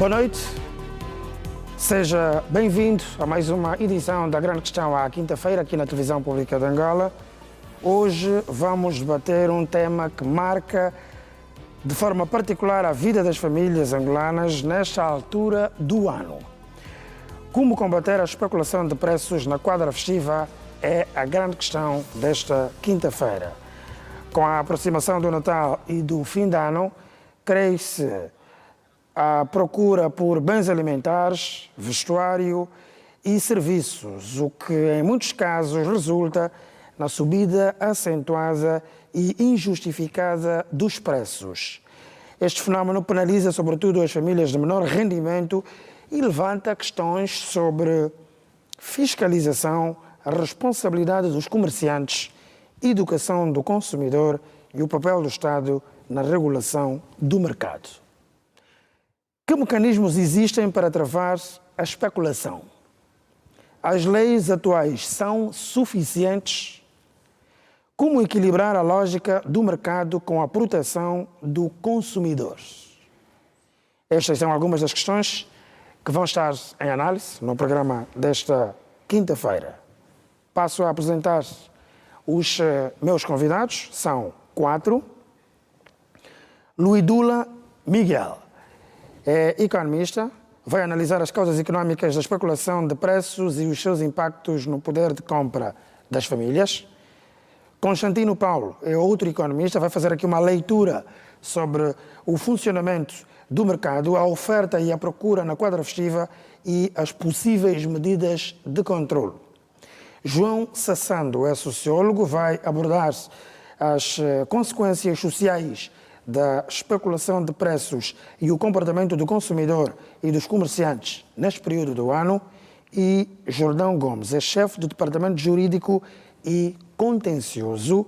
Boa noite, seja bem-vindo a mais uma edição da Grande Questão à quinta-feira aqui na Televisão Pública de Angola. Hoje vamos debater um tema que marca de forma particular a vida das famílias angolanas nesta altura do ano. Como combater a especulação de preços na quadra festiva é a grande questão desta quinta-feira. Com a aproximação do Natal e do fim de ano, cresce a procura por bens alimentares, vestuário e serviços, o que em muitos casos resulta na subida acentuada e injustificada dos preços. Este fenómeno penaliza sobretudo as famílias de menor rendimento e levanta questões sobre fiscalização, a responsabilidade dos comerciantes, educação do consumidor e o papel do Estado na regulação do mercado. Que mecanismos existem para travar a especulação? As leis atuais são suficientes? Como equilibrar a lógica do mercado com a proteção do consumidor? Estas são algumas das questões que vão estar em análise no programa desta quinta-feira. Passo a apresentar os meus convidados, são 4. Luidula Miguel é economista, vai analisar as causas económicas da especulação de preços e os seus impactos no poder de compra das famílias. Constantino Paulo é outro economista, vai fazer aqui uma leitura sobre o funcionamento do mercado, a oferta e a procura na quadra festiva e as possíveis medidas de controle. João Sassando é sociólogo, vai abordar as consequências sociais da especulação de preços e o comportamento do consumidor e dos comerciantes neste período do ano. E Jordão Gomes é chefe do Departamento Jurídico e Contencioso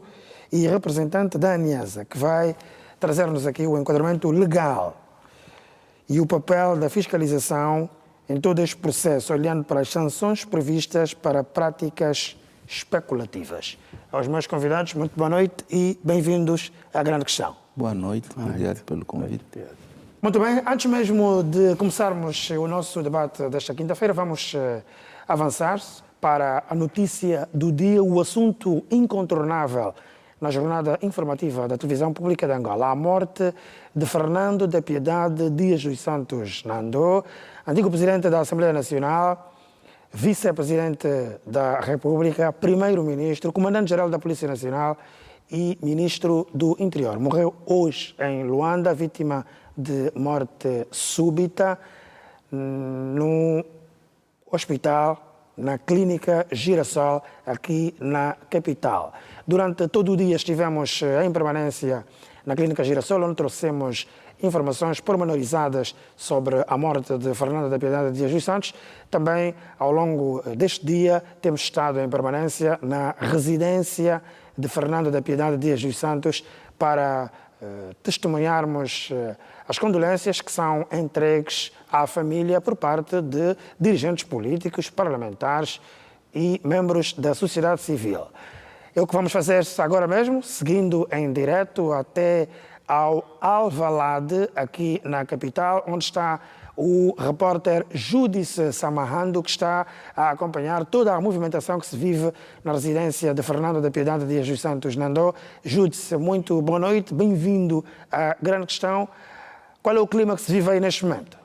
e representante da ANIESA, que vai trazer-nos aqui o enquadramento legal e o papel da fiscalização em todo este processo, olhando para as sanções previstas para práticas especulativas. Aos meus convidados, muito boa noite e bem-vindos à Grande Questão. Boa noite, obrigado pelo convite. Muito bem, antes mesmo de começarmos o nosso debate desta quinta-feira, vamos avançar para a notícia do dia, o assunto incontornável na jornada informativa da Televisão Pública de Angola, a morte de Fernando da Piedade Dias dos Santos Nandô, antigo presidente da Assembleia Nacional, vice-presidente da República, primeiro-ministro, comandante-geral da Polícia Nacional e ministro do Interior. Morreu hoje em Luanda, vítima de morte súbita, no hospital, na Clínica Girassol, aqui na capital. Durante todo o dia estivemos em permanência na Clínica Girassol, onde trouxemos informações pormenorizadas sobre a morte de Fernando da Piedade Dias dos Santos. Também, ao longo deste dia, temos estado em permanência na residência de Fernando da Piedade Dias dos Santos para testemunharmos as condolências que são entregues à família por parte de dirigentes políticos, parlamentares e membros da sociedade civil. É o que vamos fazer agora mesmo, seguindo em direto até ao Alvalade, aqui na capital, onde está o repórter Júdice Samarrando, que está a acompanhar toda a movimentação que se vive na residência de Fernando da Piedade Dias dos Santos Nandô. Júdice, muito boa noite, bem-vindo à Grande Questão. Qual é o clima que se vive aí neste momento?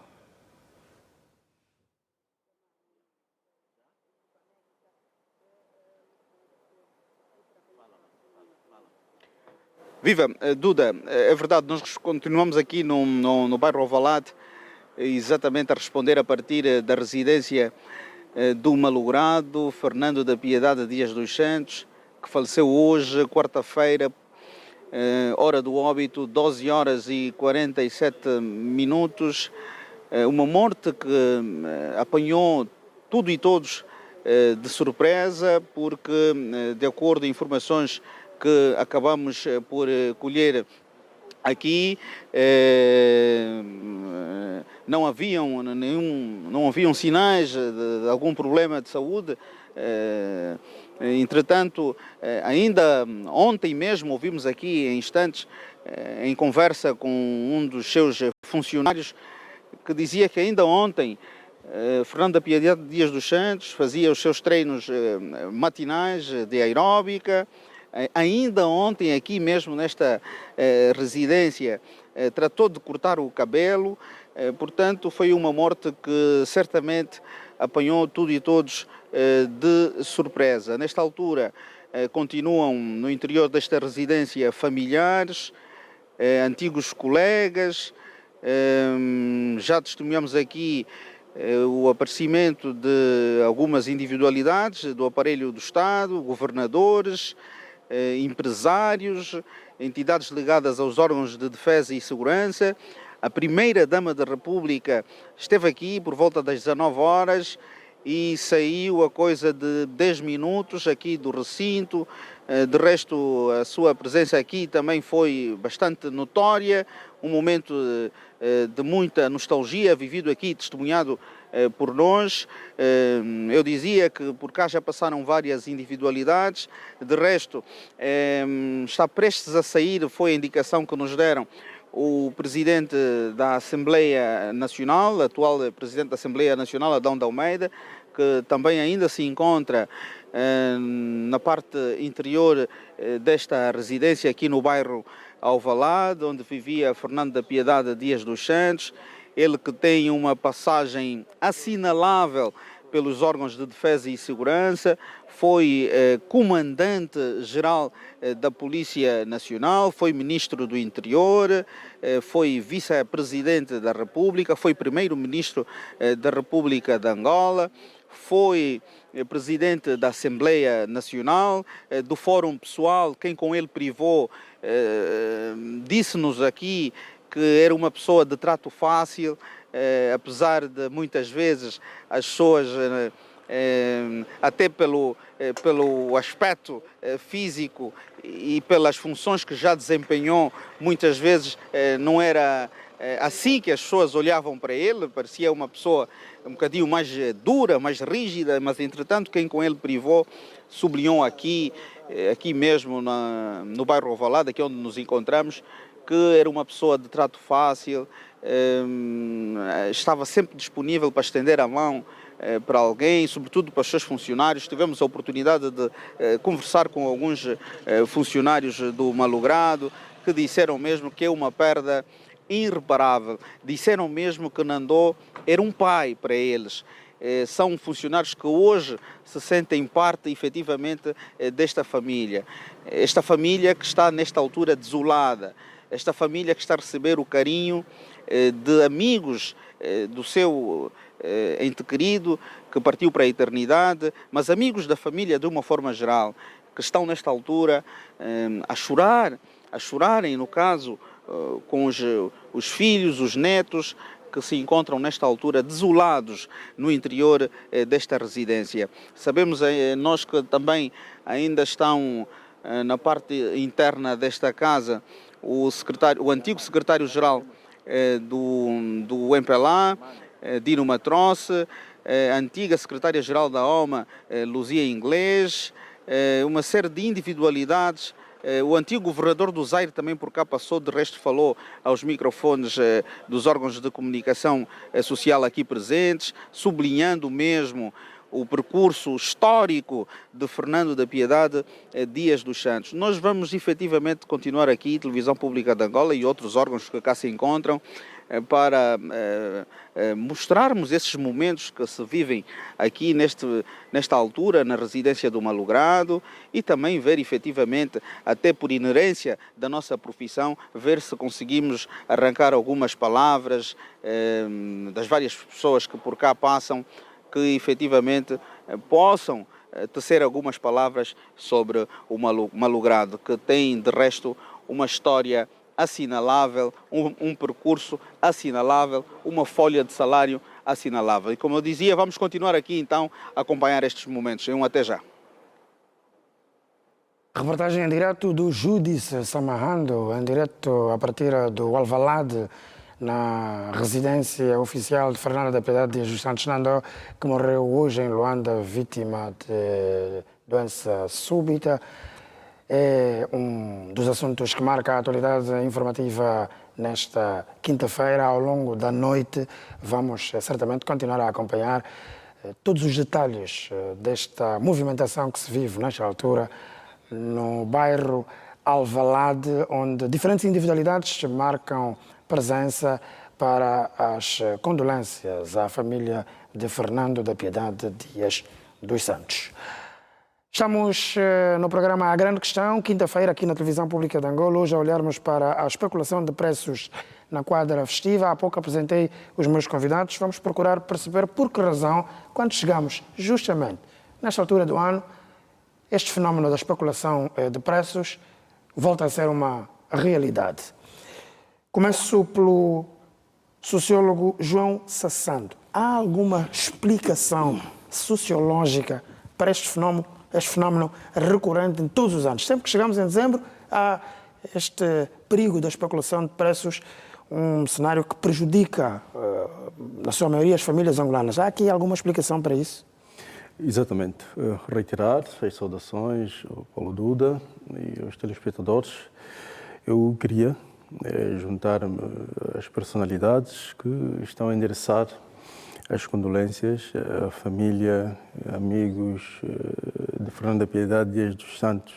Viva, Duda, é verdade, nós continuamos aqui no bairro Alvalade, exatamente a responder a partir da residência do malogrado Fernando da Piedade Dias dos Santos, que faleceu hoje, quarta-feira, hora do óbito, 12 horas e 47 minutos. Uma morte que apanhou tudo e todos de surpresa, porque, de acordo com informações que acabamos por colher aqui, não haviam sinais de algum problema de saúde. Entretanto, ainda ontem mesmo ouvimos aqui em instantes, em conversa com um dos seus funcionários, que dizia que ainda ontem Fernando da Piedade Dias dos Santos fazia os seus treinos matinais de aeróbica. Ainda ontem, aqui mesmo nesta residência, tratou de cortar o cabelo. Portanto, foi uma morte que certamente apanhou tudo e todos de surpresa. Nesta altura, continuam no interior desta residência familiares, antigos colegas. Já testemunhamos aqui o aparecimento de algumas individualidades do aparelho do Estado, governadores, empresários, entidades ligadas aos órgãos de defesa e segurança. A primeira-dama da República esteve aqui por volta das 19 horas e saiu a coisa de 10 minutos aqui do recinto. De resto, a sua presença aqui também foi bastante notória, um momento de muita nostalgia vivido aqui, testemunhado por nós. Eu dizia que por cá já passaram várias individualidades. De resto, está prestes a sair, foi a indicação que nos deram, o presidente da Assembleia Nacional, atual presidente da Assembleia Nacional, Adão de Almeida, que também ainda se encontra na parte interior desta residência aqui no bairro Alvalade, onde vivia Fernando da Piedade Dias dos Santos. Ele que tem uma passagem assinalável pelos órgãos de defesa e segurança, foi comandante-geral da Polícia Nacional, foi ministro do Interior, foi vice-presidente da República, foi primeiro-ministro da República de Angola, foi presidente da Assembleia Nacional, do Fórum Pessoal. Quem com ele privou disse-nos aqui que era uma pessoa de trato fácil, apesar de muitas vezes as pessoas, até pelo aspecto físico e pelas funções que já desempenhou, muitas vezes não era assim que as pessoas olhavam para ele. Parecia uma pessoa um bocadinho mais dura, mais rígida, mas entretanto quem com ele privou sublinhou aqui mesmo no bairro Alvalade, aqui onde nos encontramos, que era uma pessoa de trato fácil, estava sempre disponível para estender a mão para alguém, sobretudo para os seus funcionários. Tivemos a oportunidade de conversar com alguns funcionários do Malogrado, que disseram mesmo que é uma perda irreparável. Disseram mesmo que Nandô era um pai para eles. São funcionários que hoje se sentem parte, efetivamente, desta família. Esta família que está, nesta altura, desolada. Esta família que está a receber o carinho de amigos do seu ente querido, que partiu para a eternidade, mas amigos da família de uma forma geral, que estão, nesta altura, a chorarem, no caso, com os filhos, os netos, que se encontram nesta altura desolados no interior desta residência. Sabemos nós que também ainda estão na parte interna desta casa o antigo secretário-geral do MPLA, Dino Matroce, a antiga secretária-geral da OMA, Luzia Inglês, uma série de individualidades. O antigo governador do Zaire também por cá passou, de resto falou aos microfones dos órgãos de comunicação social aqui presentes, sublinhando mesmo o percurso histórico de Fernando da Piedade Dias dos Santos. Nós vamos efetivamente continuar aqui, Televisão Pública de Angola e outros órgãos que cá se encontram, para mostrarmos esses momentos que se vivem aqui nesta altura, na residência do Malogrado, e também ver efetivamente, até por inerência da nossa profissão, ver se conseguimos arrancar algumas palavras das várias pessoas que por cá passam, que efetivamente possam tecer algumas palavras sobre o Malogrado, que tem de resto uma história assinalável, um percurso assinalável, uma folha de salário assinalável. E como eu dizia, vamos continuar aqui então a acompanhar estes momentos. Até já. Reportagem em direto do Júdice Samarrando, em direto a partir do Alvalade, na residência oficial de Fernando da Piedade Dias dos Santos Nandô, que morreu hoje em Luanda, vítima de doença súbita. É um dos assuntos que marca a atualidade informativa nesta quinta-feira. Ao longo da noite vamos certamente continuar a acompanhar todos os detalhes desta movimentação que se vive nesta altura no bairro Alvalade, onde diferentes individualidades marcam presença para as condolências à família de Fernando da Piedade Dias dos Santos. Estamos no programa A Grande Questão, quinta-feira, aqui na Televisão Pública de Angola, hoje a olharmos para a especulação de preços na quadra festiva. Há pouco apresentei os meus convidados, vamos procurar perceber por que razão, quando chegamos justamente nesta altura do ano, este fenómeno da especulação de preços volta a ser uma realidade. Começo pelo sociólogo João Sassando. Há alguma explicação sociológica para este fenómeno recorrente em todos os anos? Sempre que chegamos em dezembro, há este perigo da especulação de preços, um cenário que prejudica, na sua maioria, as famílias angolanas. Há aqui alguma explicação para isso? Exatamente. Reiterar as saudações ao Paulo Duda e aos telespectadores. Eu queria juntar-me às personalidades que estão a endereçar as condolências à família, amigos de Fernando da Piedade Dias dos Santos,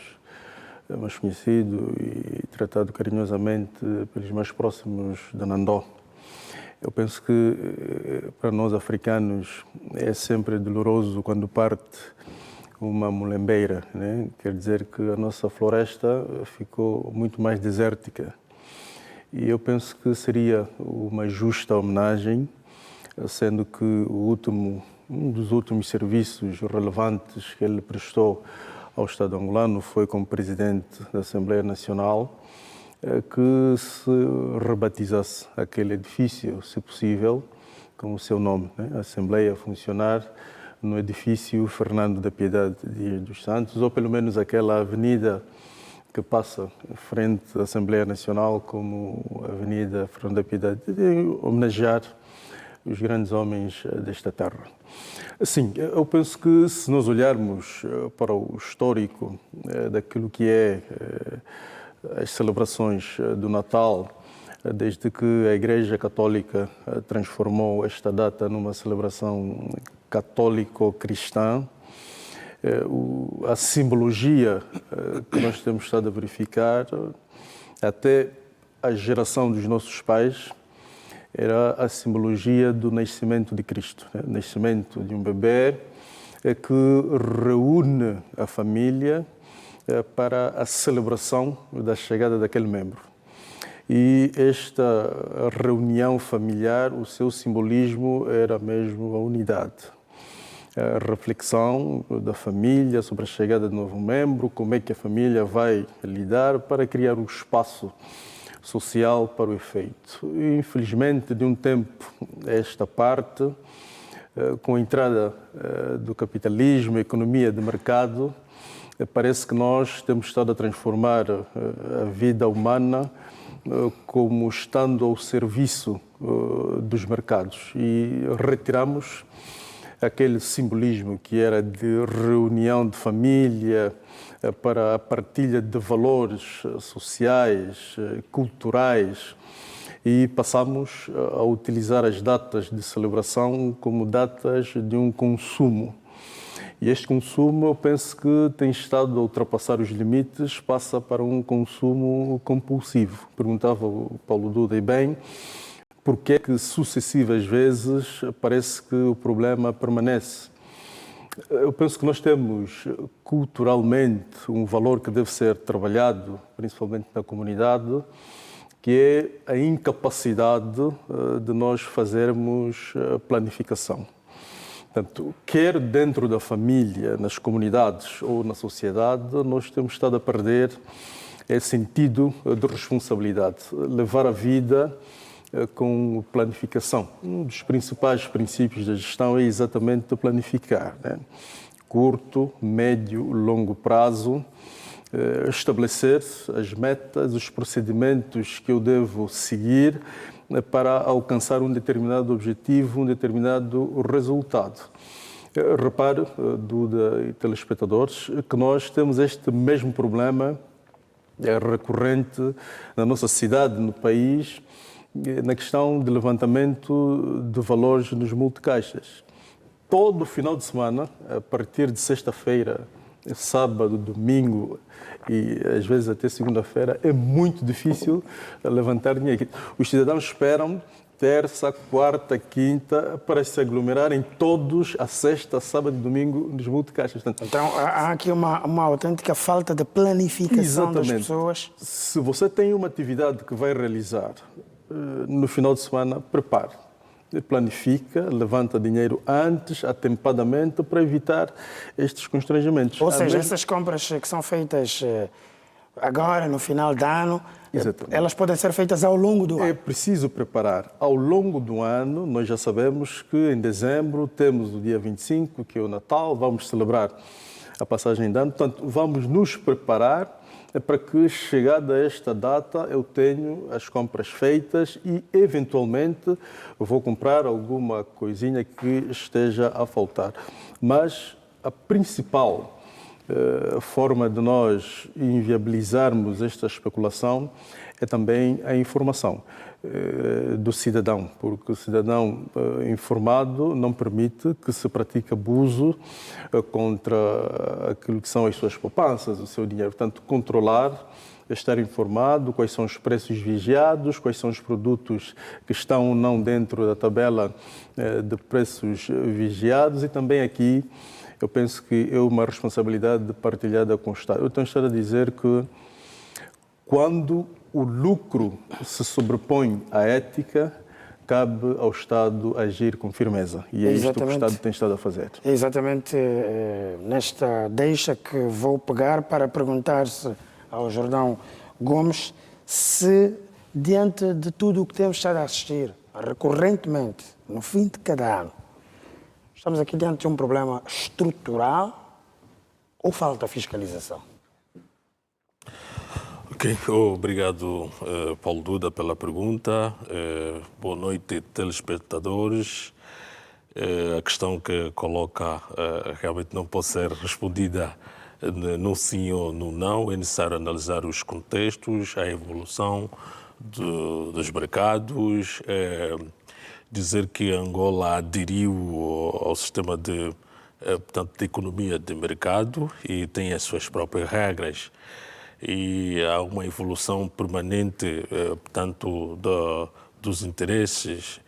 mais conhecido e tratado carinhosamente pelos mais próximos de Nandó. Eu penso que para nós africanos é sempre doloroso quando parte uma mulembeira, né? Quer dizer que a nossa floresta ficou muito mais desértica. E eu penso que seria uma justa homenagem, sendo que um dos últimos serviços relevantes que ele prestou ao Estado angolano foi como presidente da Assembleia Nacional, que se rebatizasse aquele edifício, se possível, com o seu nome, né? A Assembleia a funcionar no edifício Fernando da Piedade Dias dos Santos, ou pelo menos aquela avenida que passa frente à Assembleia Nacional como Avenida Fernando da Piedade, de homenagear os grandes homens desta terra. Sim, eu penso que se nós olharmos para o histórico daquilo que é as celebrações do Natal, desde que a Igreja Católica transformou esta data numa celebração católico-cristã, a simbologia que nós temos estado a verificar, até a geração dos nossos pais, era a simbologia do nascimento de Cristo, né? O nascimento de um bebê que reúne a família para a celebração da chegada daquele membro. E esta reunião familiar, o seu simbolismo era mesmo a unidade. A reflexão da família sobre a chegada de um novo membro, como é que a família vai lidar para criar um espaço social para o efeito. E, infelizmente, de um tempo a esta parte, com a entrada do capitalismo, a economia de mercado, parece que nós temos estado a transformar a vida humana como estando ao serviço dos mercados e retiramos aquele simbolismo que era de reunião de família para a partilha de valores sociais, culturais, e passamos a utilizar as datas de celebração como datas de um consumo. E este consumo, eu penso que tem estado a ultrapassar os limites, passa para um consumo compulsivo. Perguntava o Paulo Duda e bem, porque é que sucessivas vezes parece que o problema permanece. Eu penso que nós temos culturalmente um valor que deve ser trabalhado, principalmente na comunidade, que é a incapacidade de nós fazermos planificação. Portanto, quer dentro da família, nas comunidades ou na sociedade, nós temos estado a perder esse sentido de responsabilidade, levar a vida com planificação. Um dos principais princípios da gestão é exatamente planificar, né? Curto, médio, longo prazo, estabelecer as metas, os procedimentos que eu devo seguir para alcançar um determinado objetivo, um determinado resultado. Repare, Duda e telespectadores, que nós temos este mesmo problema recorrente na nossa cidade, no país, na questão de levantamento de valores nos multicaixas. Todo final de semana, a partir de sexta-feira, sábado, domingo e às vezes até segunda-feira, é muito difícil levantar dinheiro. Os cidadãos esperam terça, quarta, quinta para se aglomerarem todos a sexta, sábado e domingo nos multicaixas. Então há aqui uma autêntica falta de planificação das pessoas. Se você tem uma atividade que vai realizar no final de semana, prepare. Planifica, levanta dinheiro antes, atempadamente, para evitar estes constrangimentos. Ou seja, essas compras que são feitas agora, no final do ano, elas podem ser feitas ao longo do ano. É preciso preparar. Ao longo do ano, nós já sabemos que em dezembro temos o dia 25, que é o Natal, vamos celebrar a passagem de ano. Portanto, vamos nos preparar para que, chegada esta data, eu tenho as compras feitas e, eventualmente, vou comprar alguma coisinha que esteja a faltar. Mas a principal forma de nós inviabilizarmos esta especulação é também a informação do cidadão, porque o cidadão informado não permite que se pratique abuso contra aquilo que são as suas poupanças, o seu dinheiro. Portanto, controlar, estar informado quais são os preços vigiados, quais são os produtos que estão ou não dentro da tabela de preços vigiados, e também aqui eu penso que é uma responsabilidade partilhada com o Estado. Eu tenho estado a dizer que quando o lucro se sobrepõe à ética, cabe ao Estado agir com firmeza. E é isto que o Estado tem estado a fazer. É exatamente nesta deixa que vou pegar para perguntar-se ao Jordão Gomes se, diante de tudo o que temos estado a assistir recorrentemente, no fim de cada ano, estamos aqui diante de um problema estrutural ou falta fiscalização? Ok, obrigado, Paulo Duda, pela pergunta. Boa noite, telespectadores. A questão que coloca realmente não pode ser respondida no sim ou no não. É necessário analisar os contextos, a evolução dos mercados. Dizer que Angola aderiu ao sistema portanto, de economia de mercado e tem as suas próprias regras. E há uma evolução permanente, portanto, dos interesses,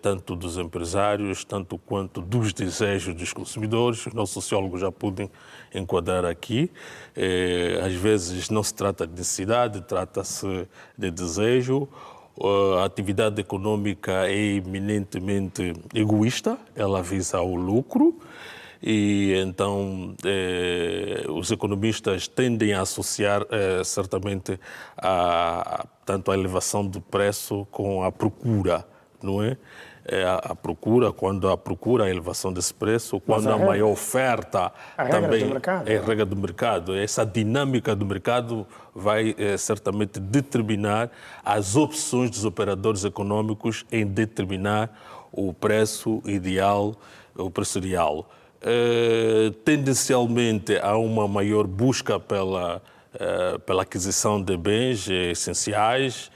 tanto dos empresários, tanto quanto dos desejos dos consumidores. Os nossos sociólogos já podem enquadrar aqui. Às vezes não se trata de necessidade, trata-se de desejo. A atividade econômica é eminentemente egoísta, ela visa o lucro. E então os economistas tendem a associar certamente tanto a elevação do preço com a procura, não é? A procura, quando há procura, a elevação desse preço, quando há maior oferta, também é a regra do mercado. Essa dinâmica do mercado vai certamente determinar as opções dos operadores econômicos em determinar o preço ideal, o preço real. Tendencialmente há uma maior busca pela aquisição de bens essenciais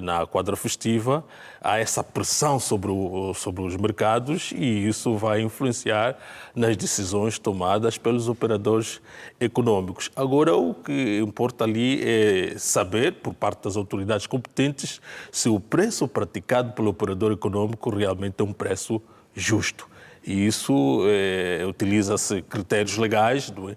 na quadra festiva, há essa pressão sobre os mercados e isso vai influenciar nas decisões tomadas pelos operadores econômicos. Agora, o que importa ali é saber, por parte das autoridades competentes, se o preço praticado pelo operador econômico realmente é um preço justo. E isso utiliza-se critérios legais. Não é?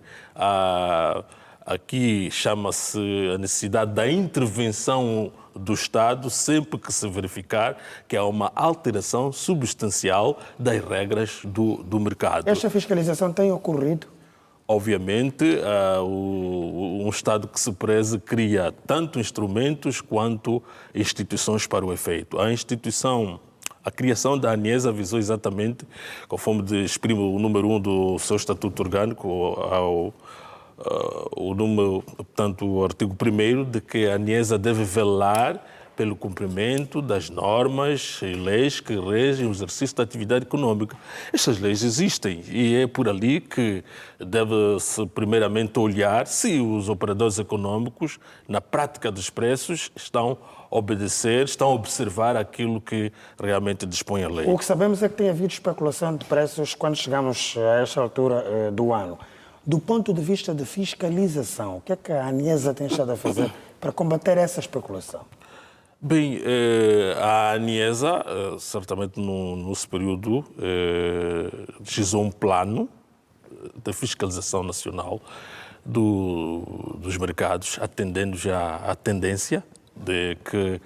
Aqui chama-se a necessidade da intervenção do Estado sempre que se verificar que há uma alteração substancial das regras do mercado. Esta fiscalização tem ocorrido? Obviamente, um Estado que se preze cria tanto instrumentos quanto instituições para o efeito. A criação da ANESA visou exatamente, conforme exprime o número 1 do seu Estatuto Orgânico, o artigo 1º, de que a ANESA deve velar pelo cumprimento das normas e leis que regem o exercício da atividade econômica. Estas leis existem e é por ali que deve-se primeiramente olhar se os operadores econômicos, na prática dos preços, estão a obedecer, estão a observar aquilo que realmente dispõe a lei. O que sabemos é que tem havido especulação de preços quando chegamos a esta altura do ano. Do ponto de vista de fiscalização, o que é que a ANIESA tem estado a fazer para combater essa especulação? Bem, a ANIESA, certamente nesse período, realizou um plano de fiscalização nacional dos mercados, atendendo já à tendência de que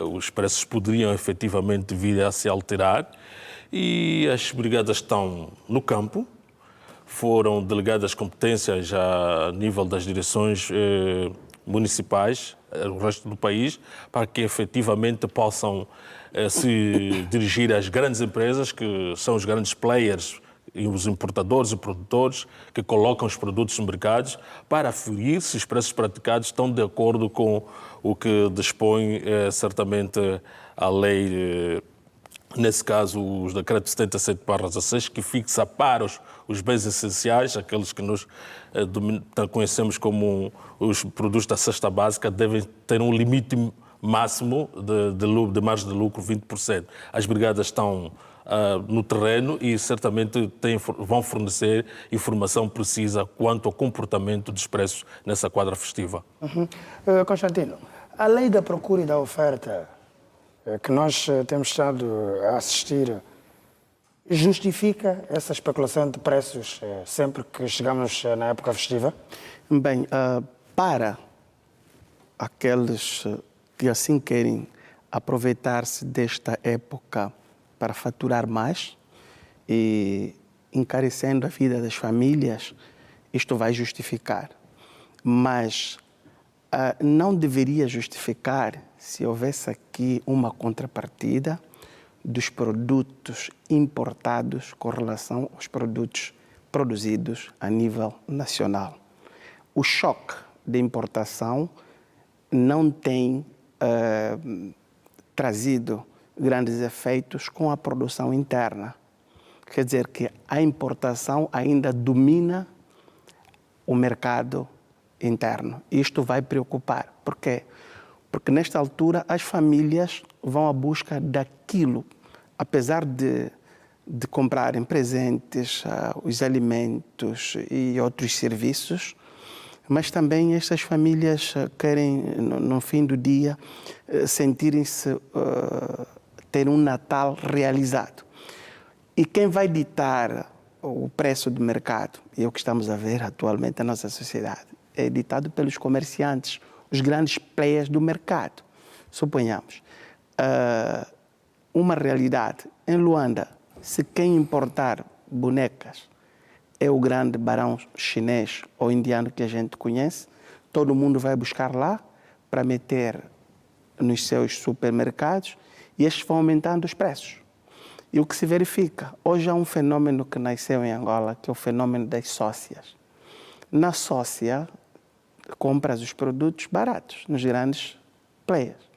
os preços poderiam efetivamente vir a se alterar, e as brigadas estão no campo. Foram delegadas competências a nível das direções municipais, o resto do país, para que efetivamente possam se dirigir às grandes empresas, que são os grandes players, e os importadores e produtores que colocam os produtos no mercado, para aferir se os preços praticados estão de acordo com o que dispõe certamente a lei. Nesse caso, os decretos 77/16, que fixa para os bens essenciais, aqueles que nós conhecemos como os produtos da cesta básica, devem ter um limite máximo de margem de lucro 20%. As brigadas estão no terreno e certamente vão fornecer informação precisa quanto ao comportamento dos preços nessa quadra festiva. Constantino, a lei da procura e da oferta que nós temos estado a assistir justifica essa especulação de preços sempre que chegamos na época festiva? Bem, para aqueles que assim querem aproveitar-se desta época para faturar mais e encarecendo a vida das famílias, isto vai justificar. Mas não deveria justificar se houvesse aqui uma contrapartida dos produtos importados com relação aos produtos produzidos a nível nacional. O choque de importação não tem trazido grandes efeitos com a produção interna. Quer dizer que a importação ainda domina o mercado interno. Isto vai preocupar. Por quê? Porque nesta altura as famílias vão à busca daquilo, apesar de comprarem presentes, os alimentos e outros serviços, mas também estas famílias querem, no fim do dia, sentirem-se ter um Natal realizado. E quem vai ditar o preço do mercado, e é o que estamos a ver atualmente na nossa sociedade, é ditado pelos comerciantes, os grandes players do mercado. Suponhamos, uma realidade. Em Luanda, se quem importar bonecas é o grande barão chinês ou indiano que a gente conhece, todo mundo vai buscar lá para meter nos seus supermercados e estes vão aumentando os preços. E o que se verifica? Hoje há um fenômeno que nasceu em Angola, que é o fenômeno das sócias. Na sócia, compras os produtos baratos, nos grandes players.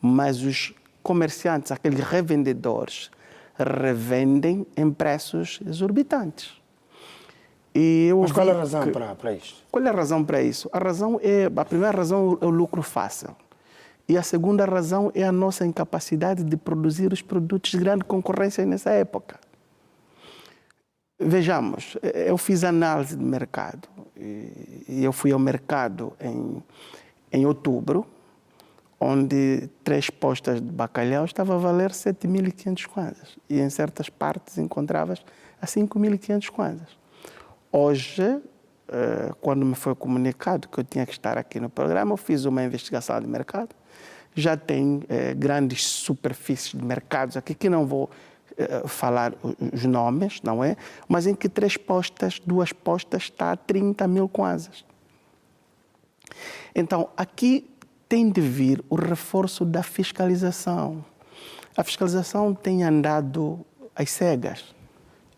Mas os comerciantes, aqueles revendedores, revendem em preços exorbitantes. Mas qual é a razão para isto? Qual é a razão para isso? A primeira razão é o lucro fácil. E a segunda razão é a nossa incapacidade de produzir os produtos de grande concorrência nessa época. Vejamos, eu fiz análise de mercado e eu fui ao mercado em outubro, onde 3 postas de bacalhau estavam a valer 7.500 kwanzas e em certas partes encontravas a 5.500 kwanzas. Hoje, quando me foi comunicado que eu tinha que estar aqui no programa, eu fiz uma investigação de mercado. Já tem grandes superfícies de mercados aqui, que não vou falar os nomes, não é? Mas em que 2 postas está a 30.000 kwanzas. Então, aqui tem de vir o reforço da fiscalização. A fiscalização tem andado às cegas.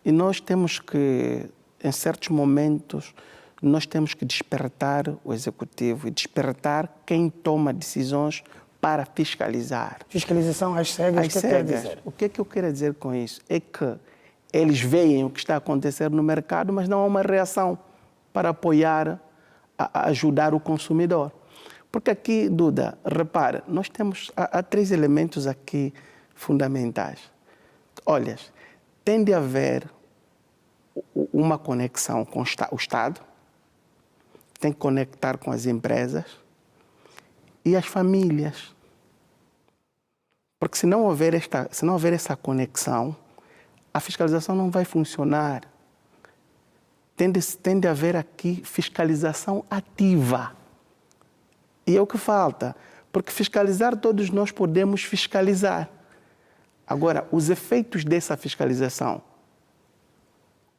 E nós temos que, em certos momentos, nós temos que despertar o executivo e despertar quem toma decisões para fiscalizar. Fiscalização às cegas, o que quer dizer? O que é que eu quero dizer com isso? É que eles veem o que está a acontecer no mercado, mas não há uma reação para apoiar, ajudar o consumidor. Porque aqui, Duda, repara, nós temos há 3 elementos aqui fundamentais. Olha, tem de haver uma conexão com o Estado, tem que conectar com as empresas e as famílias. Porque se não houver essa conexão, a fiscalização não vai funcionar. Tem de haver aqui fiscalização ativa. E é o que falta, porque fiscalizar todos nós podemos fiscalizar. Agora, os efeitos dessa fiscalização,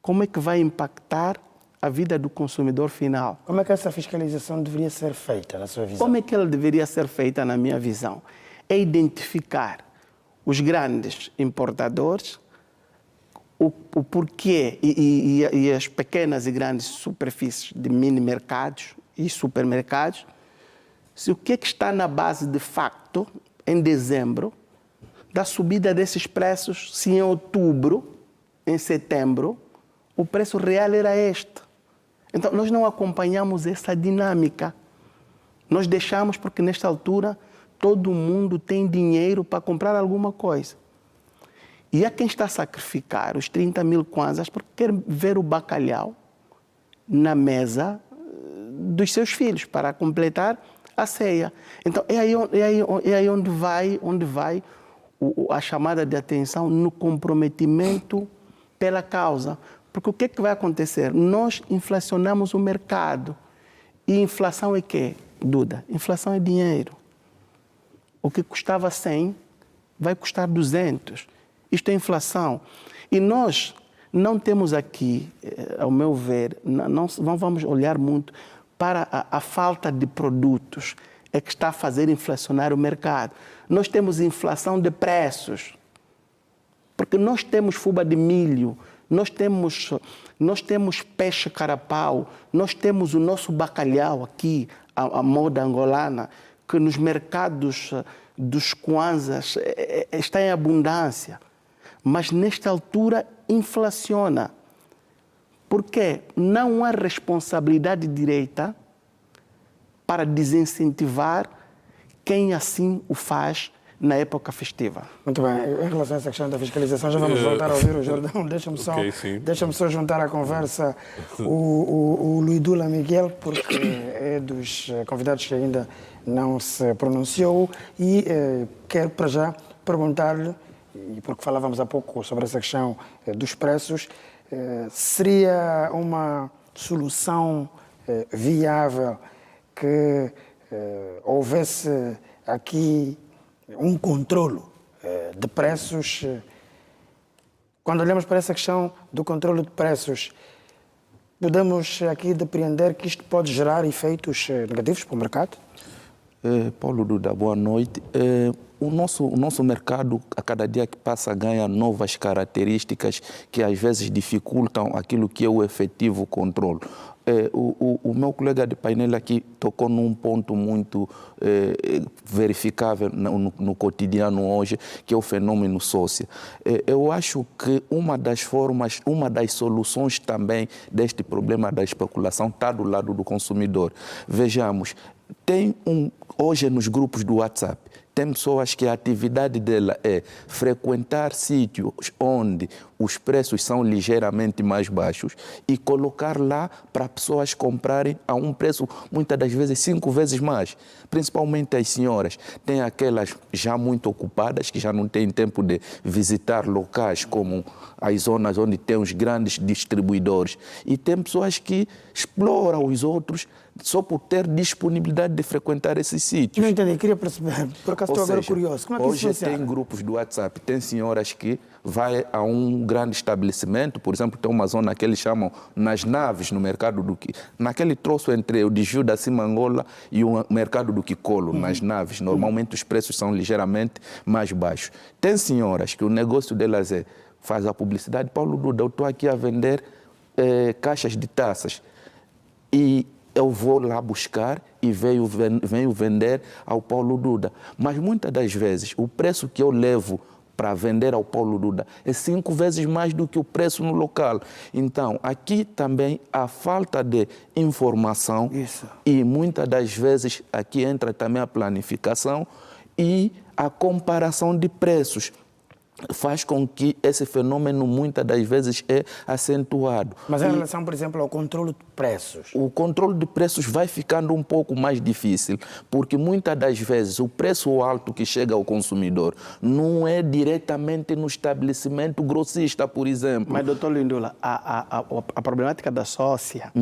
como é que vai impactar a vida do consumidor final? Como é que essa fiscalização deveria ser feita, na sua visão? Como é que ela deveria ser feita, na minha visão? É identificar os grandes importadores, o porquê e as pequenas e grandes superfícies de mini-mercados e supermercados, se o que está na base de facto, em dezembro, da subida desses preços, se em outubro, em setembro, o preço real era este. Então, nós não acompanhamos essa dinâmica. Nós deixamos porque, nesta altura, todo mundo tem dinheiro para comprar alguma coisa. E há quem está a sacrificar os 30 mil kwanzas porque quer ver o bacalhau na mesa dos seus filhos para completar a ceia. Então, é aí onde vai a chamada de atenção no comprometimento pela causa. Porque o que é que vai acontecer? Nós inflacionamos o mercado. E inflação é quê, Duda? Inflação é dinheiro. O que custava 100 vai custar 200. Isto é inflação. E nós não temos aqui, ao meu ver, não vamos olhar muito para a falta de produtos é que está a fazer inflacionar o mercado. Nós temos inflação de preços, porque nós temos fuba de milho, nós temos peixe carapau, nós temos o nosso bacalhau aqui, a moda angolana, que nos mercados dos kwanzas está em abundância. Mas nesta altura inflaciona. Porque não há responsabilidade direta para desincentivar quem assim o faz na época festiva. Muito bem. Em relação a essa questão da fiscalização, já vamos voltar a ouvir o Jordão. Deixa-me só juntar à conversa o Luidula Miguel, porque é dos convidados que ainda não se pronunciou e quero para já perguntar-lhe, e porque falávamos há pouco sobre essa questão dos preços, seria uma solução viável que houvesse aqui um controlo de preços? Quando olhamos para essa questão do controlo de preços, podemos aqui depreender que isto pode gerar efeitos negativos para o mercado? Paulo Duda, boa noite. O nosso mercado, a cada dia que passa, ganha novas características que às vezes dificultam aquilo que é o efetivo controle. O meu colega de painel aqui tocou num ponto muito verificável no cotidiano hoje, que é o fenômeno sócio. Eu acho que uma das soluções também deste problema da especulação está do lado do consumidor. Vejamos, hoje nos grupos do WhatsApp, tem pessoas que a atividade dela é frequentar sítios onde os preços são ligeiramente mais baixos e colocar lá para pessoas comprarem a um preço, muitas das vezes, 5 vezes mais. Principalmente as senhoras. Tem aquelas já muito ocupadas, que já não têm tempo de visitar locais como as zonas onde tem os grandes distribuidores. E tem pessoas que exploram os outros só por ter disponibilidade de frequentar esses sítios. Não entendi, queria perceber, por acaso estou agora curioso. Como é que hoje isso funciona? Tem grupos do WhatsApp, tem senhoras que vai a um grande estabelecimento, por exemplo, tem uma zona que eles chamam nas naves, no mercado do naquele troço entre o desvio da Cimangola e o mercado do Quicolo, nas naves. Normalmente os preços são ligeiramente mais baixos. Tem senhoras que o negócio delas faz a publicidade. Paulo Duda, eu estou aqui a vender caixas de taças. E eu vou lá buscar e venho vender ao Paulo Duda. Mas muitas das vezes o preço que eu levo para vender ao Paulo Duda é 5 vezes mais do que o preço no local. Então, aqui também a falta de informação. Isso. E muitas das vezes aqui entra também a planificação e a comparação de preços. Faz com que esse fenômeno muitas das vezes é acentuado. Mas em relação, por exemplo, ao controle de preços? O controle de preços vai ficando um pouco mais difícil, porque muitas das vezes o preço alto que chega ao consumidor não é diretamente no estabelecimento grossista, por exemplo. Mas, doutor Lindula, a problemática da sócia,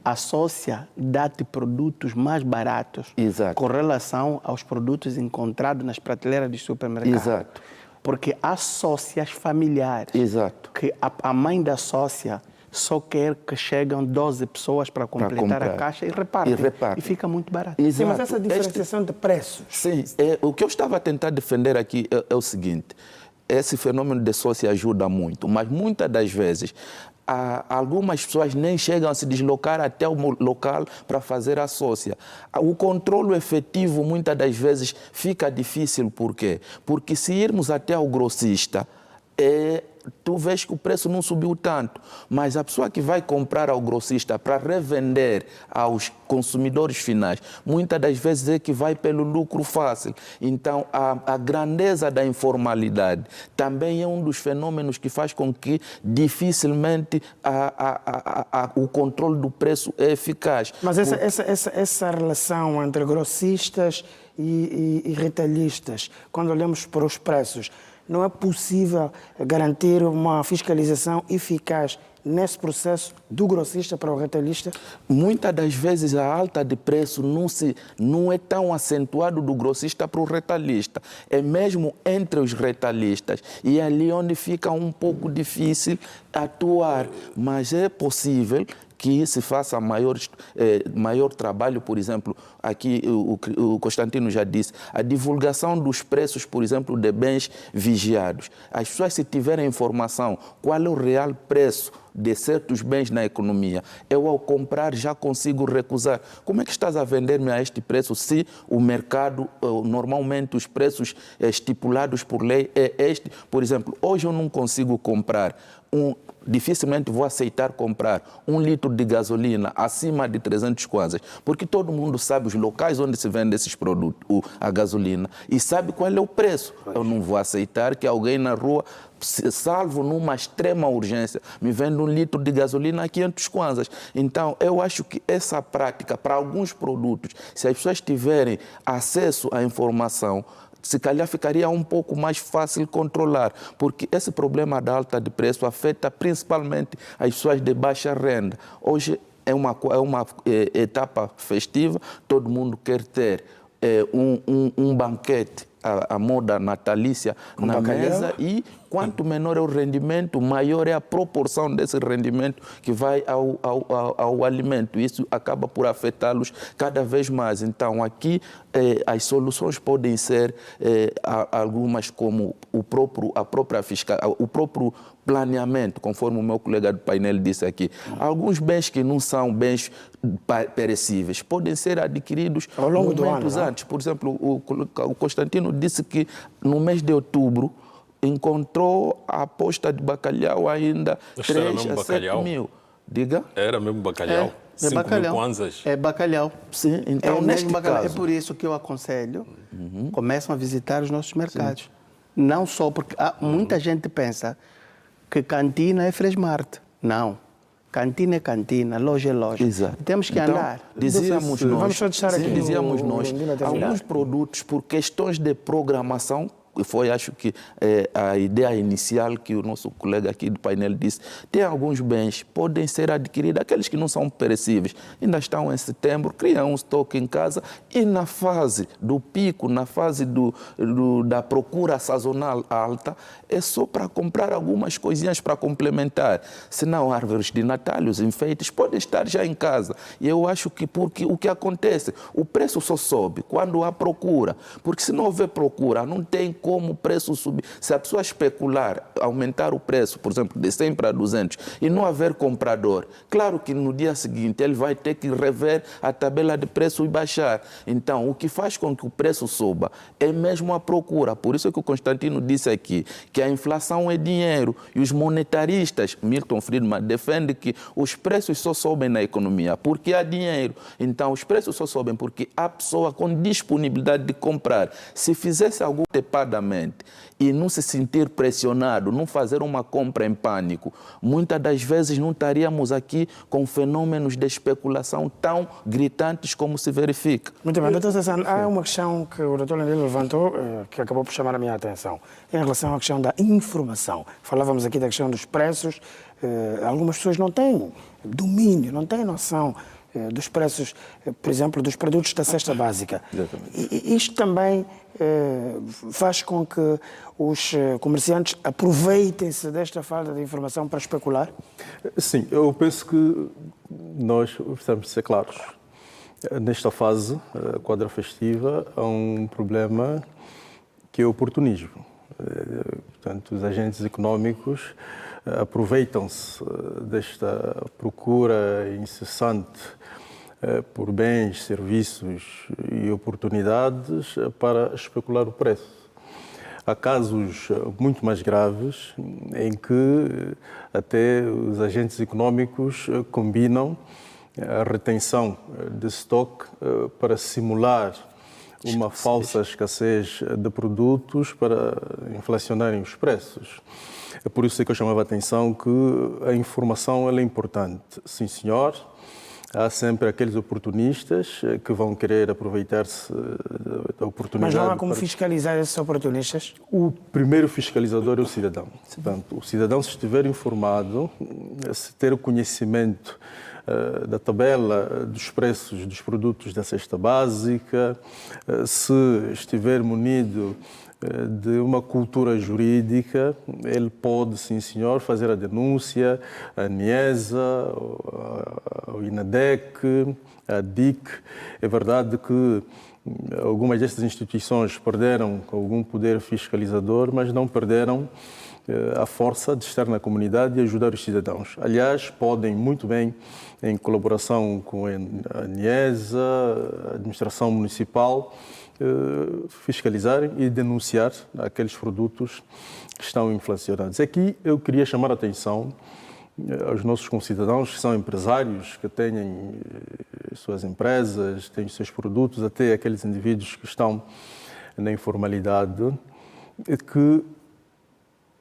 a sócia dá-te produtos mais baratos. Exato. Com relação aos produtos encontrados nas prateleiras de supermercado. Exato. Porque há sócias familiares. Exato. Que a mãe da sócia só quer que chegam 12 pessoas para completar a caixa e reparte. E fica muito barato. Sim, mas essa diferenciação de preços... Sim, o que eu estava a tentar defender aqui é o seguinte. Esse fenômeno de sócia ajuda muito, mas muitas das vezes algumas pessoas nem chegam a se deslocar até o local para fazer a sócia. O controle efetivo muitas das vezes fica difícil. Por quê? Porque se irmos até o grossista, tu vês que o preço não subiu tanto, mas a pessoa que vai comprar ao grossista para revender aos consumidores finais, muitas das vezes é que vai pelo lucro fácil. Então, a grandeza da informalidade também é um dos fenômenos que faz com que dificilmente o controle do preço é eficaz. Mas essa relação entre grossistas e retalhistas, quando olhamos para os preços, não é possível garantir uma fiscalização eficaz nesse processo do grossista para o retalhista? Muitas das vezes a alta de preço não é tão acentuado do grossista para o retalhista. É mesmo entre os retalhistas. E é ali onde fica um pouco difícil atuar. Mas é possível que se faça maior trabalho, por exemplo, aqui o Constantino já disse, a divulgação dos preços, por exemplo, de bens vigiados. As pessoas, se tiverem informação qual é o real preço de certos bens na economia, eu ao comprar já consigo recusar. Como é que estás a vender-me a este preço se o mercado, normalmente os preços estipulados por lei é este? Por exemplo, hoje eu não consigo comprar dificilmente vou aceitar comprar 1 litro de gasolina acima de 300 kwanzas, porque todo mundo sabe os locais onde se vende esses produtos, a gasolina, e sabe qual é o preço. Eu não vou aceitar que alguém na rua, salvo numa extrema urgência, me venda 1 litro de gasolina a 500 kwanzas. Então, eu acho que essa prática, para alguns produtos, se as pessoas tiverem acesso à informação, se calhar ficaria um pouco mais fácil controlar, porque esse problema da alta de preço afeta principalmente as pessoas de baixa renda. Hoje é uma etapa festiva, todo mundo quer ter um banquete, a moda natalícia na mesa, e quanto menor é o rendimento, maior é a proporção desse rendimento que vai ao alimento. Isso acaba por afetá-los cada vez mais. Então, aqui as soluções podem ser algumas como o próprio planeamento, conforme o meu colega do painel disse aqui. Alguns bens que não são bens perecíveis podem ser adquiridos ao longo do ano, antes. Por exemplo, o Constantino disse que no mês de outubro encontrou a posta de bacalhau ainda 3 a 7 mil. Diga? Era mesmo bacalhau? 5 mil kwanzas? É bacalhau. Sim, então neste caso... É por isso que eu aconselho, começam a visitar os nossos mercados. Sim. Não só porque muita gente pensa que cantina é Fresmart. Não. Cantina é cantina, loja é loja. Exato. Temos que andar. Dizíamos nós, vamos só deixar aqui alguns produtos, por questões de programação, foi, acho que, a ideia inicial que o nosso colega aqui do painel disse, tem alguns bens que podem ser adquiridos, aqueles que não são perecíveis, ainda estão em setembro, criam um estoque em casa e na fase do pico, na fase da procura sazonal alta, é só para comprar algumas coisinhas para complementar. Senão, árvores de Natal, os enfeites, podem estar já em casa. E eu acho que porque o que acontece, o preço só sobe quando há procura, porque se não houver procura, não tem como o preço subir. Se a pessoa especular, aumentar o preço, por exemplo, de 100 para 200 e não haver comprador, claro que no dia seguinte ele vai ter que rever a tabela de preço e baixar. Então, o que faz com que o preço suba é mesmo a procura. Por isso que o Constantino disse aqui que a inflação é dinheiro e os monetaristas, Milton Friedman, defende que os preços só sobem na economia porque há dinheiro. Então, os preços só sobem porque há pessoa com disponibilidade de comprar. Se fizesse algo tepadamente e não se sentir pressionado, não fazer uma compra em pânico, muitas das vezes não estaríamos aqui com fenômenos de especulação tão gritantes como se verifica. Muito bem, doutor César, há uma questão que o doutor Landino levantou que acabou por chamar a minha atenção, em relação à questão da informação. Falávamos aqui da questão dos preços, algumas pessoas não têm domínio, não têm noção dos preços, por exemplo, dos produtos da cesta básica. E isto também faz com que os comerciantes aproveitem-se desta falta de informação para especular? Sim, eu penso que nós precisamos ser claros. Nesta fase, a quadra festiva, há um problema que é o oportunismo. Portanto, os agentes económicos aproveitam-se desta procura incessante por bens, serviços e oportunidades para especular o preço. Há casos muito mais graves em que até os agentes económicos combinam a retenção de estoque para simular uma falsa escassez de produtos para inflacionarem os preços. É por isso que eu chamava a atenção que a informação ela é importante. Sim, senhor, há sempre aqueles oportunistas que vão querer aproveitar-se da oportunidade. Mas não há como fiscalizar esses oportunistas? O primeiro fiscalizador é o cidadão. Portanto, o cidadão, se estiver informado, se ter o conhecimento da tabela dos preços dos produtos da cesta básica, se estiver munido de uma cultura jurídica, ele pode, sim senhor, fazer a denúncia à ANIESA, ao INADEC, à DIC. É verdade que algumas destas instituições perderam algum poder fiscalizador, mas não perderam a força de estar na comunidade e ajudar os cidadãos. Aliás, podem muito bem, em colaboração com a ANIESA, a administração municipal, fiscalizar e denunciar aqueles produtos que estão inflacionados. Aqui eu queria chamar a atenção aos nossos concidadãos que são empresários, que têm suas empresas, têm os seus produtos, até aqueles indivíduos que estão na informalidade, que,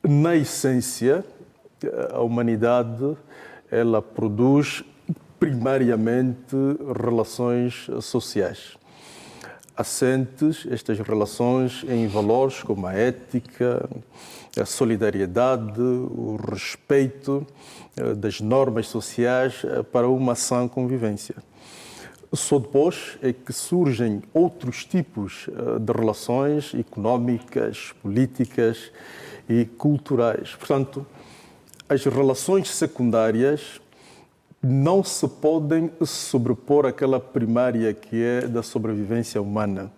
na essência, a humanidade ela produz primariamente relações sociais. Assentes estas relações em valores como a ética, a solidariedade, o respeito das normas sociais para uma sã convivência. Só depois é que surgem outros tipos de relações económicas, políticas e culturais. Portanto, as relações secundárias não se podem sobrepor àquela primária que é da sobrevivência humana.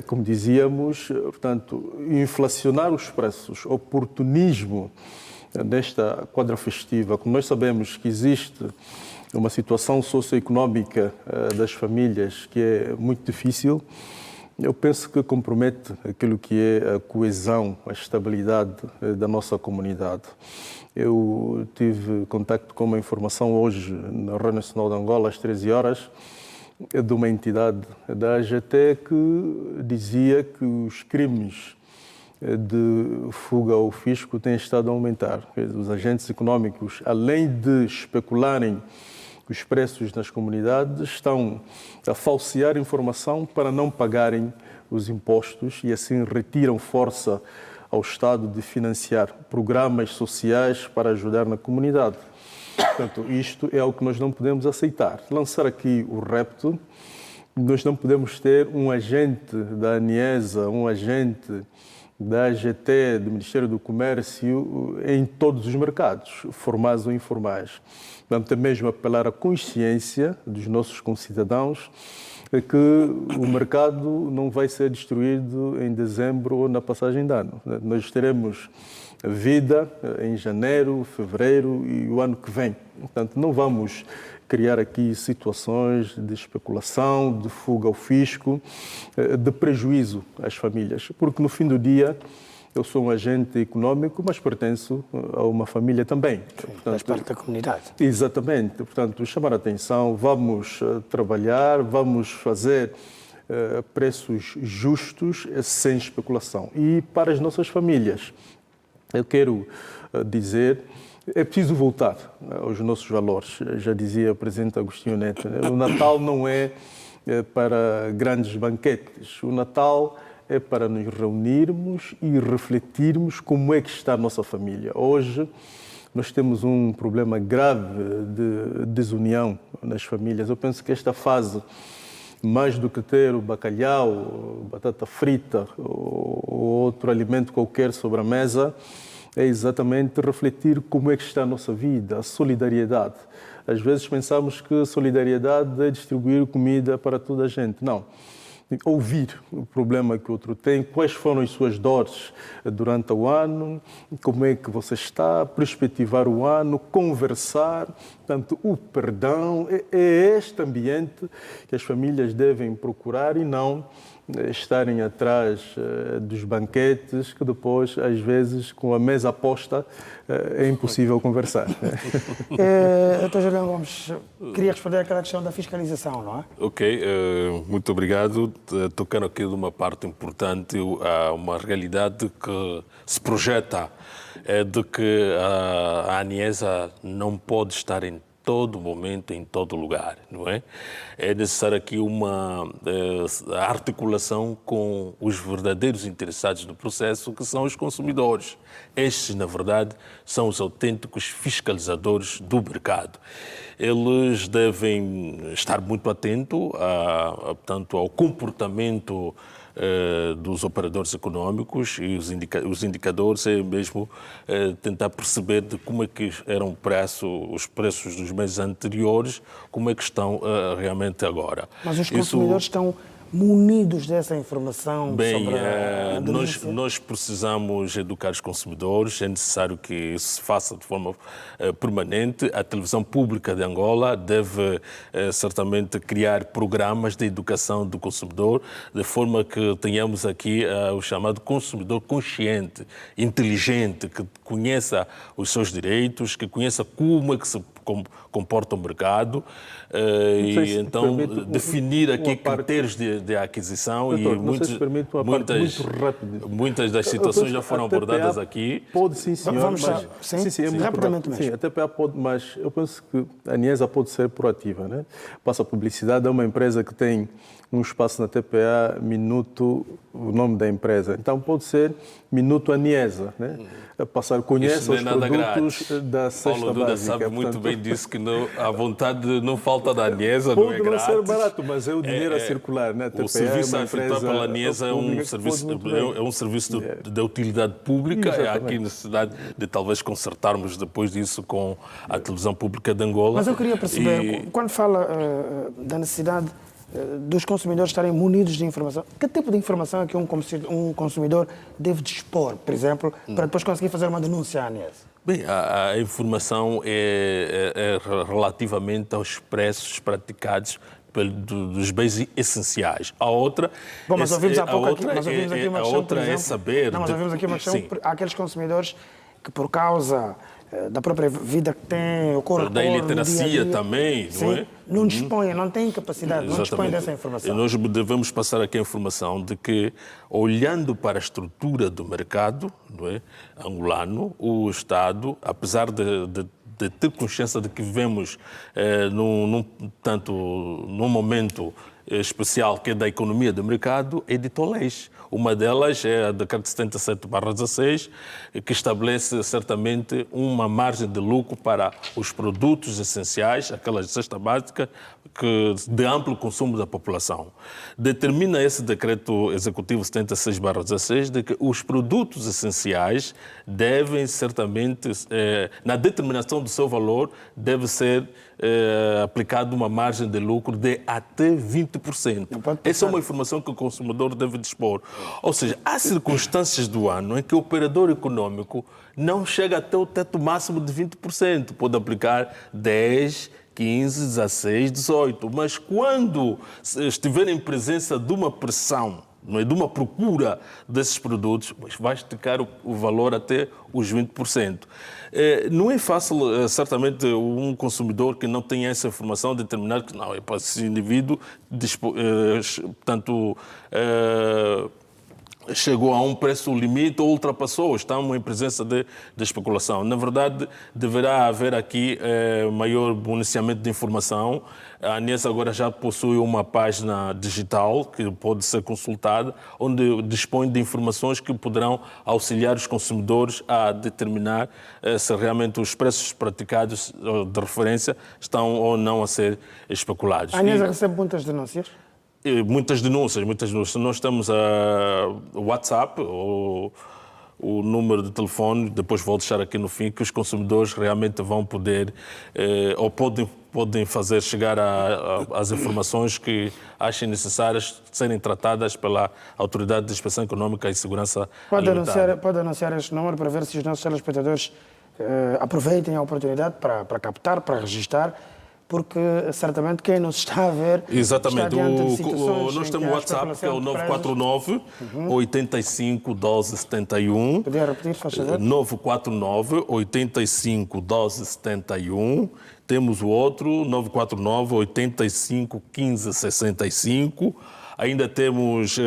Como dizíamos, portanto, inflacionar os preços, oportunismo nesta quadra festiva, como nós sabemos que existe uma situação socioeconómica das famílias que é muito difícil, eu penso que compromete aquilo que é a coesão, a estabilidade da nossa comunidade. Eu tive contacto com uma informação hoje na Rádio Nacional de Angola, às 13 horas, de uma entidade da AGT que dizia que os crimes de fuga ao fisco têm estado a aumentar. Os agentes económicos, além de especularem os preços nas comunidades, estão a falsear informação para não pagarem os impostos e assim retiram força ao Estado de financiar programas sociais para ajudar na comunidade. Portanto, isto é algo que nós não podemos aceitar. Lançar aqui o repto, nós não podemos ter um agente da ANIESA, um agente da AGT, do Ministério do Comércio, em todos os mercados, formais ou informais. Vamos ter mesmo apelar à consciência dos nossos concidadãos que o mercado não vai ser destruído em dezembro ou na passagem de ano. Nós teremos vida em janeiro, fevereiro e o ano que vem. Portanto, não vamos criar aqui situações de especulação, de fuga ao fisco, de prejuízo às famílias, porque no fim do dia eu sou um agente econômico, mas pertenço a uma família também. Portanto, faz parte da comunidade. Exatamente. Portanto, chamar a atenção, vamos trabalhar, vamos fazer preços justos, sem especulação. E para as nossas famílias, eu quero dizer, é preciso voltar aos nossos valores. Já dizia o presidente Agostinho Neto, o Natal não é para grandes banquetes. O Natal é para nos reunirmos e refletirmos como é que está a nossa família. Hoje, nós temos um problema grave de desunião nas famílias. Eu penso que esta fase, mais do que ter o bacalhau, batata frita ou outro alimento qualquer sobre a mesa, é exatamente refletir como é que está a nossa vida, a solidariedade. Às vezes pensamos que solidariedade é distribuir comida para toda a gente. Não. Ouvir o problema que o outro tem, quais foram as suas dores durante o ano, como é que você está, perspectivar o ano, conversar. Portanto, o perdão é este ambiente que as famílias devem procurar e não estarem atrás dos banquetes que depois, às vezes, com a mesa posta, é impossível conversar. Dr. Julião Gomes, queria responder àquela questão da fiscalização, não é? Ok, muito obrigado. Tocando aqui de uma parte importante, uma realidade que se projeta, é de que a ANIESA não pode estar em todo momento, em todo lugar, não é? É necessário aqui uma articulação com os verdadeiros interessados no processo, que são os consumidores. Estes, na verdade, são os autênticos fiscalizadores do mercado. Eles devem estar muito atentos portanto, ao comportamento dos operadores econômicos e os indicadores é mesmo tentar perceber de como é que eram os preços dos meses anteriores, como é que estão realmente agora. Mas os consumidores estão munidos dessa informação sobre a nós precisamos educar os consumidores, é necessário que isso se faça de forma permanente. A televisão pública de Angola deve certamente criar programas de educação do consumidor, de forma que tenhamos aqui o chamado consumidor consciente, inteligente, que conheça os seus direitos, que conheça como é que se comporta o mercado e então definir aqui critérios de aquisição. Doutor, e muitas das situações já foram abordadas aqui. Pode sim, senhor. Vamos lá. Sim, rapidamente mesmo. Sim, a TPA pode, mas eu penso que a ANIESA pode ser proativa, né? Passa a publicidade, é uma empresa que tem um espaço na TPA, Minuto, o nome da empresa. Então pode ser Minuto ANIESA, né? Conhece os produtos da cesta básica. Paulo Duda sabe muito bem disso, que a vontade não falta da ANIESA, não é grátis. Pode não ser barato, mas é o dinheiro a circular, né? O serviço a efetuar pela ANIESA é um serviço de utilidade pública. É aqui necessidade de talvez consertarmos depois disso com a televisão pública de Angola. Mas eu queria perceber, quando fala da necessidade dos consumidores estarem munidos de informação, que tipo de informação é que um consumidor deve dispor, por exemplo, para depois conseguir fazer uma denúncia à ANIESA? Bem, a informação é relativamente aos preços praticados dos bens essenciais. A outra... Bom, mas ouvimos há pouco aqui uma questão, por exemplo... é saber... Mas ouvimos aqui uma questão, aqueles consumidores que por causa da própria vida que têm, da iliteracia também, não é? Não dispõem, não têm capacidade, não dispõem dessa informação. E nós devemos passar aqui a informação de que, olhando para a estrutura do mercado, não é, angolano, o Estado, apesar de ter consciência de que vivemos num momento especial que é da economia do mercado, editou leis. Uma delas é a Decreto 77/16, que estabelece certamente uma margem de lucro para os produtos essenciais, aquelas de cesta básica, de amplo consumo da população. Determina esse Decreto Executivo 76/16 de que os produtos essenciais devem certamente, na determinação do seu valor, deve ser aplicado uma margem de lucro de até 20%. Essa é uma informação que o consumidor deve dispor. Ou seja, há circunstâncias do ano em que o operador econômico não chega até o teto máximo de 20%. Pode aplicar 10%, 15%, 16%, 18%. Mas quando estiver em presença de uma pressão, não é, de uma procura desses produtos, vai esticar o valor até os 20%. Não é fácil, certamente, um consumidor que não tem essa informação determinar que não, é para esse indivíduo, portanto, chegou a um preço limite ou ultrapassou, estamos em presença de especulação. Na verdade, deverá haver aqui maior municiamento de informação. A ANES agora já possui uma página digital que pode ser consultada, onde dispõe de informações que poderão auxiliar os consumidores a determinar se realmente os preços praticados de referência estão ou não a ser especulados. A ANES recebe muitas denúncias? Muitas denúncias. Nós temos a WhatsApp, o número de telefone, depois vou deixar aqui no fim, que os consumidores realmente vão poder ou podem fazer chegar às informações que achem necessárias serem tratadas pela Autoridade de Inspeção Econômica e Segurança Alimentar. Pode anunciar este número para ver se os nossos telespectadores aproveitem a oportunidade para captar, para registrar, porque certamente quem nos está a ver exatamente. Está diante de situações nós temos o WhatsApp, que é o 949 85 12 71. Podia repetir, faz favor? 949 85 12 71. Temos o outro, 949 85 15 65. Ainda temos,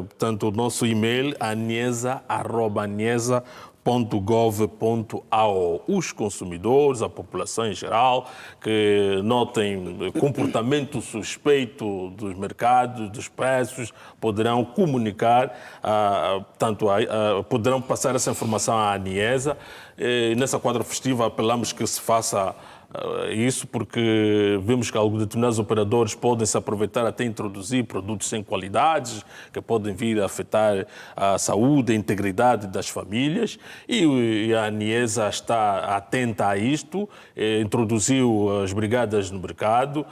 portanto, o nosso e-mail, anesa@anesa.gov.ao. Os consumidores, a população em geral, que notem comportamento suspeito dos mercados, dos preços, poderão comunicar, poderão passar essa informação à ANESA. Nessa quadra festiva apelamos que se faça isso porque vemos que alguns determinados operadores podem se aproveitar até introduzir produtos sem qualidades que podem vir a afetar a saúde e a integridade das famílias e a ANESA está atenta a isto, introduziu as brigadas no mercado,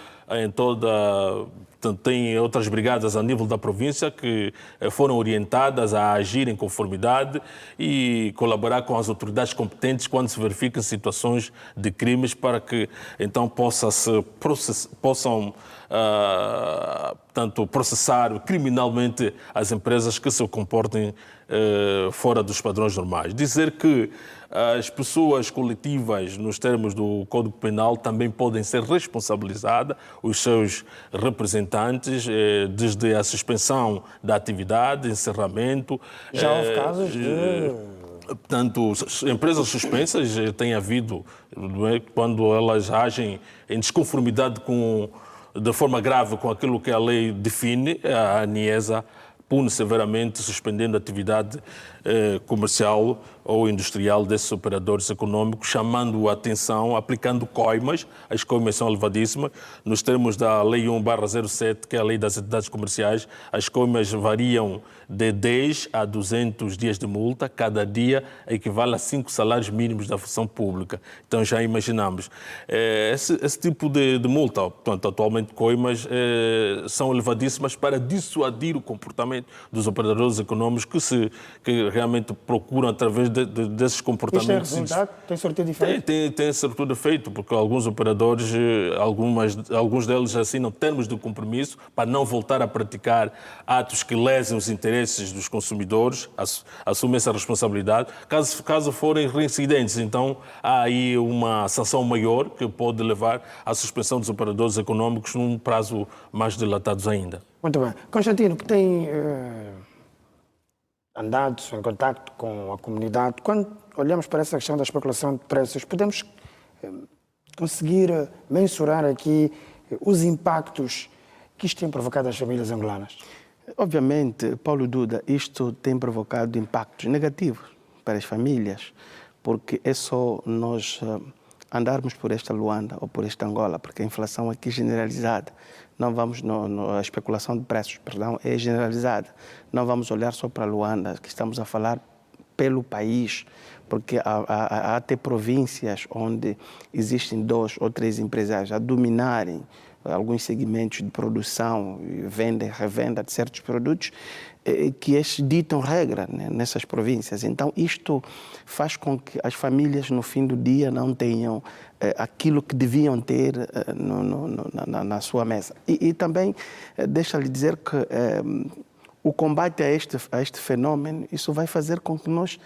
tem outras brigadas a nível da província que foram orientadas a agir em conformidade e colaborar com as autoridades competentes quando se verificam situações de crimes para que então possam processar criminalmente as empresas que se comportem fora dos padrões normais. Dizer que as pessoas coletivas, nos termos do Código Penal, também podem ser responsabilizadas, os seus representantes, desde a suspensão da atividade, encerramento. Já houve casos de... Portanto, empresas suspensas tem havido, quando elas agem em desconformidade de forma grave com aquilo que a lei define, a ANESA pune severamente, suspendendo a atividade comercial ou industrial desses operadores econômicos, chamando a atenção, aplicando coimas. As coimas são elevadíssimas. Nos termos da Lei 1/07, que é a Lei das Entidades Comerciais, as coimas variam de 10 a 200 dias de multa. Cada dia equivale a 5 salários mínimos da função pública. Então já imaginamos. Esse tipo de multa, portanto, atualmente coimas, são elevadíssimas para dissuadir o comportamento dos operadores econômicos que realmente procuram, através desses comportamentos... Isto é resultado? Tem sortido efeito? Tem sortido efeito, porque alguns operadores, alguns deles assinam termos de compromisso para não voltar a praticar atos que lesem os interesses dos consumidores, assumem essa responsabilidade. Caso forem reincidentes, então há aí uma sanção maior que pode levar à suspensão dos operadores econômicos num prazo mais dilatado ainda. Muito bem. Constantino, que tem andado em contato com a comunidade, quando olhamos para essa questão da especulação de preços, podemos conseguir mensurar aqui os impactos que isto tem provocado às famílias angolanas? Obviamente, Paulo Duda, isto tem provocado impactos negativos para as famílias, porque é só nós andarmos por esta Luanda ou por esta Angola, porque a inflação aqui é generalizada. Não vamos, a especulação de preços, perdão, é generalizada. Não vamos olhar só para Luanda, que estamos a falar pelo país, porque há até províncias onde existem 2 ou 3 empresários a dominarem alguns segmentos de produção, venda e revenda de certos produtos, que estes ditam regra, né, nessas províncias. Então, isto faz com que as famílias, no fim do dia, não tenham aquilo que deviam ter na sua mesa. E também, deixa-lhe dizer que o combate a este fenômeno, isso vai fazer com que nós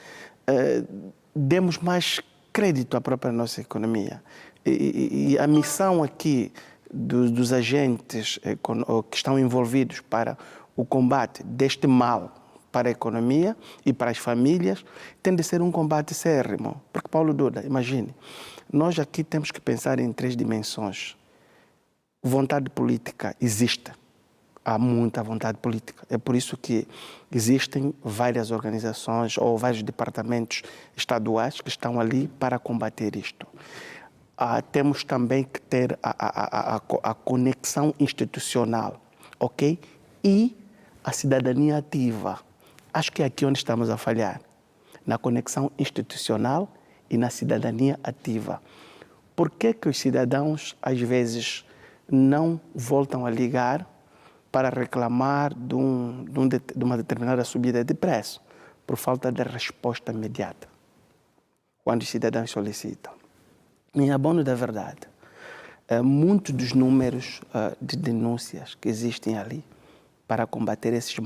demos mais crédito à própria nossa economia. E a missão aqui dos agentes que estão envolvidos para o combate deste mal para a economia e para as famílias tem de ser um combate sérrimo. Porque, Paulo Duda, imagine, nós aqui temos que pensar em 3 dimensões. Vontade política existe. Há muita vontade política. É por isso que existem várias organizações ou vários departamentos estaduais que estão ali para combater isto. Temos também que ter a conexão institucional, ok? E a cidadania ativa. Acho que é aqui onde estamos a falhar. Na conexão institucional e na cidadania ativa. Por que os cidadãos, às vezes, não voltam a ligar para reclamar de uma determinada subida de preço? Por falta de resposta imediata, quando os cidadãos solicitam. Em abono da verdade, muitos dos números de denúncias que existem ali para combater esses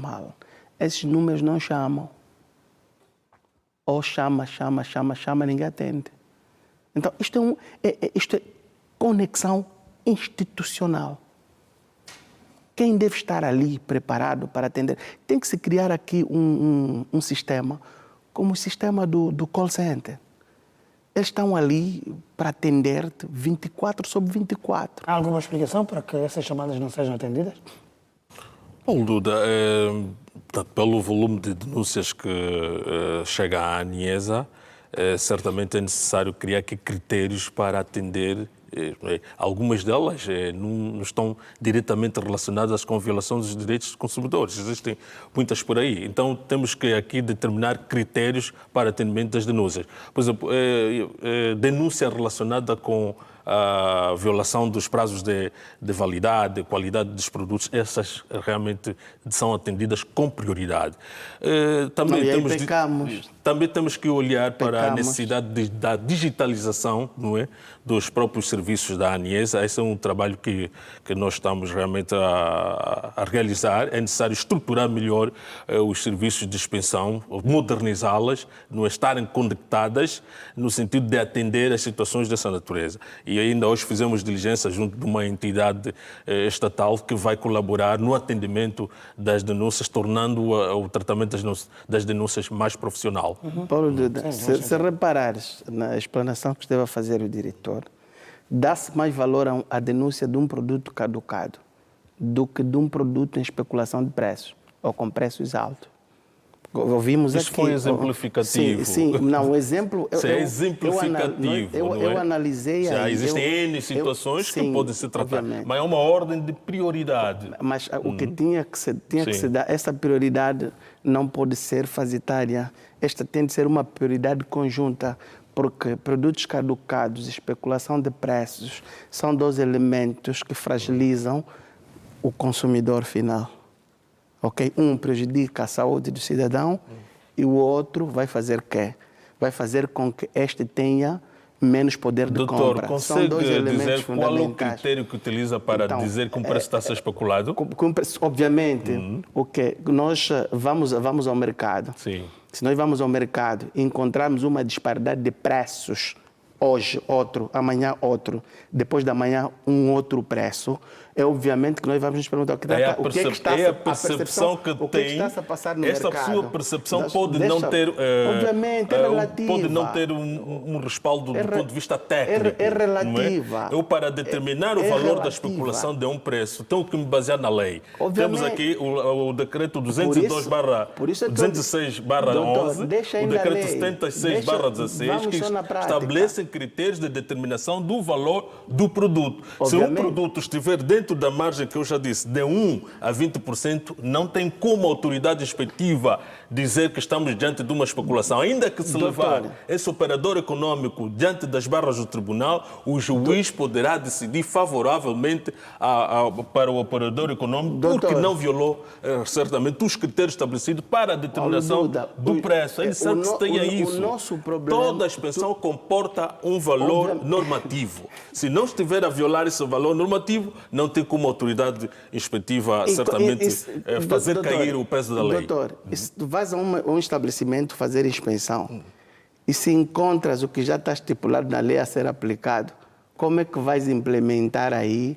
números não chamam. Ou chama, ninguém atende. Então, isto é conexão institucional. Quem deve estar ali preparado para atender? Tem que se criar aqui um sistema, como o sistema do call center. Eles estão ali para atender-te 24/24. Há alguma explicação para que essas chamadas não sejam atendidas? Paulo Duda, pelo volume de denúncias que chega à ANIESA, certamente é necessário criar aqui critérios para atender. Algumas delas não estão diretamente relacionadas com a violação dos direitos dos consumidores. Existem muitas por aí. Então, temos que aqui determinar critérios para atendimento das denúncias. Por exemplo, denúncia relacionada com a violação dos prazos de validade, de qualidade dos produtos, essas realmente são atendidas com prioridade. Também temos que olhar para a necessidade da digitalização, não é, dos próprios serviços da ANIESA. Esse é um trabalho que nós estamos realmente a realizar. É necessário estruturar melhor os serviços de expensão, modernizá-las, não é, estarem conectadas no sentido de atender às situações dessa natureza. E ainda hoje fizemos diligência junto de uma entidade estatal que vai colaborar no atendimento das denúncias, tornando o tratamento das denúncias mais profissional. Paulo Duda, se reparares na explanação que esteve a fazer o diretor, dá-se mais valor à denúncia de um produto caducado do que de um produto em especulação de preços ou com preços altos. Ouvimos Isso aqui. foi exemplificativo. Sim. Não, o exemplo... Isso é exemplificativo, eu analisei... Já existem N situações que podem ser tratadas, mas é uma ordem de prioridade. Mas o que tinha que se dar, essa prioridade não pode ser fazitária. Esta tem de ser uma prioridade conjunta, porque produtos caducados e especulação de preços são 2 elementos que fragilizam o consumidor final. Okay? Um prejudica a saúde do cidadão e o outro vai fazer quê? Vai fazer com que este tenha menos poder de compra. Doutor, são 2 elementos dizer fundamentais. Qual é o critério que utiliza para dizer que um preço está a ser especulado? Obviamente, nós vamos ao mercado. Sim. Se nós vamos ao mercado e encontrarmos uma disparidade de preços, hoje outro, amanhã outro, depois da manhã um outro preço, é obviamente que nós vamos nos perguntar o que está a passar no mercado. Essa sua percepção pode não ter, obviamente, é relativa. Pode não ter um respaldo do ponto de vista técnico. É relativa. Não é? Eu, para determinar o valor da especulação de um preço, tenho que me basear na lei. Obviamente. Temos aqui o decreto 206/11, o decreto 76/16, que estabelecem critérios de determinação do valor do produto. Obviamente. Se um produto estiver dentro da margem que eu já disse, de 1 a 20%, não tem como a autoridade inspectiva dizer que estamos diante de uma especulação. Ainda que se levar esse operador econômico diante das barras do tribunal, o juiz poderá decidir favoravelmente para o operador econômico, porque não violou certamente os critérios estabelecidos para a determinação do preço. É necessário que se tenha isso. Toda a expansão comporta um valor normativo. Se não estiver a violar esse valor normativo, não tem como a autoridade inspectiva certamente fazer cair o peso da lei. Doutor, se tu vais a um estabelecimento fazer inspeção e se encontras o que já está estipulado na lei a ser aplicado, como é que vais implementar aí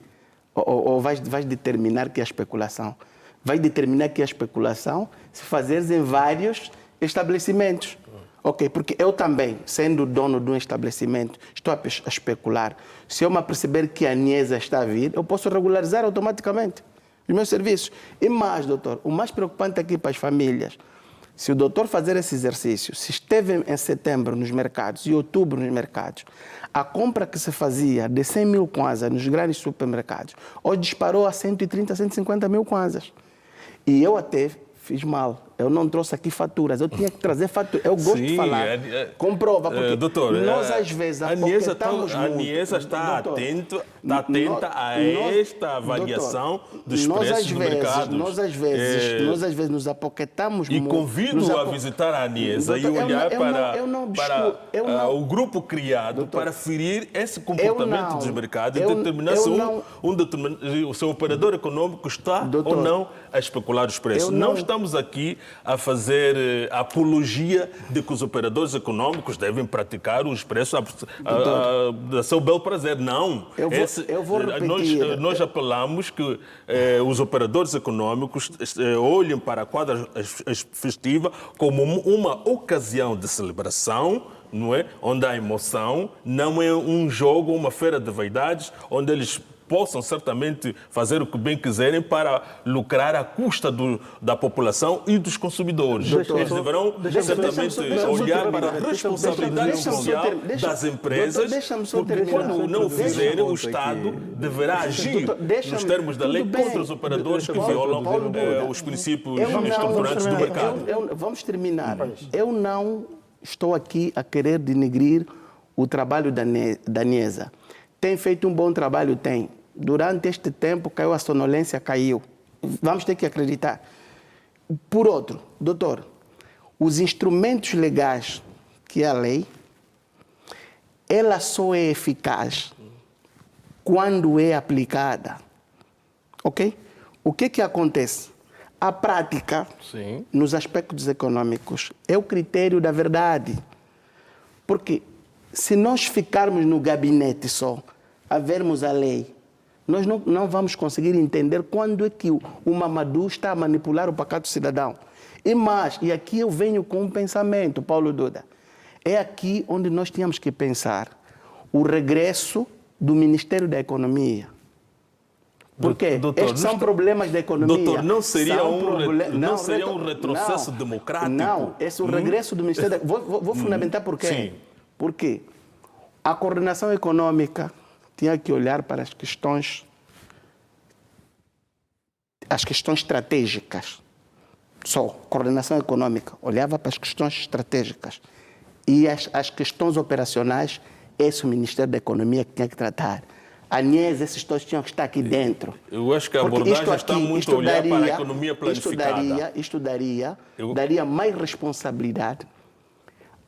ou vais determinar que é especulação? Vai determinar que é especulação se fazeres em vários estabelecimentos. Ok, porque eu também, sendo dono de um estabelecimento, estou a especular. Se eu me aperceber que a ANIESA está a vir, eu posso regularizar automaticamente os meus serviços. E mais, doutor, o mais preocupante aqui para as famílias, se o doutor fazer esse exercício, se esteve em setembro nos mercados e outubro nos mercados, a compra que se fazia de 100 mil kwanzas nos grandes supermercados, hoje disparou a 130, 150 mil kwanzas. E eu até fiz mal. Eu não trouxe aqui faturas. Eu tinha que trazer faturas. Eu gosto de falar. Comprova, porque doutor, nós às vezes a ANIESA está atenta a esta avaliação dos preços do mercado. Nós às vezes nos apoquetamos muito. E convido a visitar a ANIESA e olhar para o grupo criado para ferir esse comportamento dos mercados e determinar se o seu operador econômico está ou não a especular os preços. Não estamos aqui a fazer apologia de que os operadores econômicos devem praticar os preços a seu bel prazer. Não. Eu vou repetir. Nós apelamos que os operadores econômicos olhem para a quadra festiva como uma ocasião de celebração, não é? Onde há emoção, não é um jogo, uma feira de vaidades, onde eles possam certamente fazer o que bem quiserem para lucrar à custa da população e dos consumidores. Eles deverão certamente olhar para a responsabilidade social das empresas, porque quando não o fizerem, o Estado deverá agir nos termos da lei contra os operadores que violam os princípios estruturantes do mercado. Vamos terminar. Eu não estou aqui a querer denegrir o trabalho da ANIESA. Tem feito um bom trabalho? Tem. Durante este tempo caiu a sonolência, caiu. Vamos ter que acreditar. Por outro, doutor, os instrumentos legais que é a lei, ela só é eficaz quando é aplicada. Ok? O que acontece? A prática, nos aspectos econômicos, é o critério da verdade. Porque se nós ficarmos no gabinete só, a vermos a lei, nós não vamos conseguir entender quando é que o Mamadou está a manipular o pacato cidadão. E aqui eu venho com um pensamento, Paulo Duda. É aqui onde nós tínhamos que pensar o regresso do Ministério da Economia. Porque estes são problemas da economia. Doutor, não seria um retrocesso democrático? Não, esse é o regresso do Ministério da Economia. Vou fundamentar por quê. Sim. Porque a coordenação econômica tinha que olhar para as questões estratégicas. Só coordenação econômica olhava para as questões estratégicas. E as questões operacionais, esse o Ministério da Economia que tinha que tratar. A ANIESA, esses todos tinham que estar aqui dentro. Eu acho que a abordagem está muito a olhar para a economia planificada. Isto daria mais responsabilidade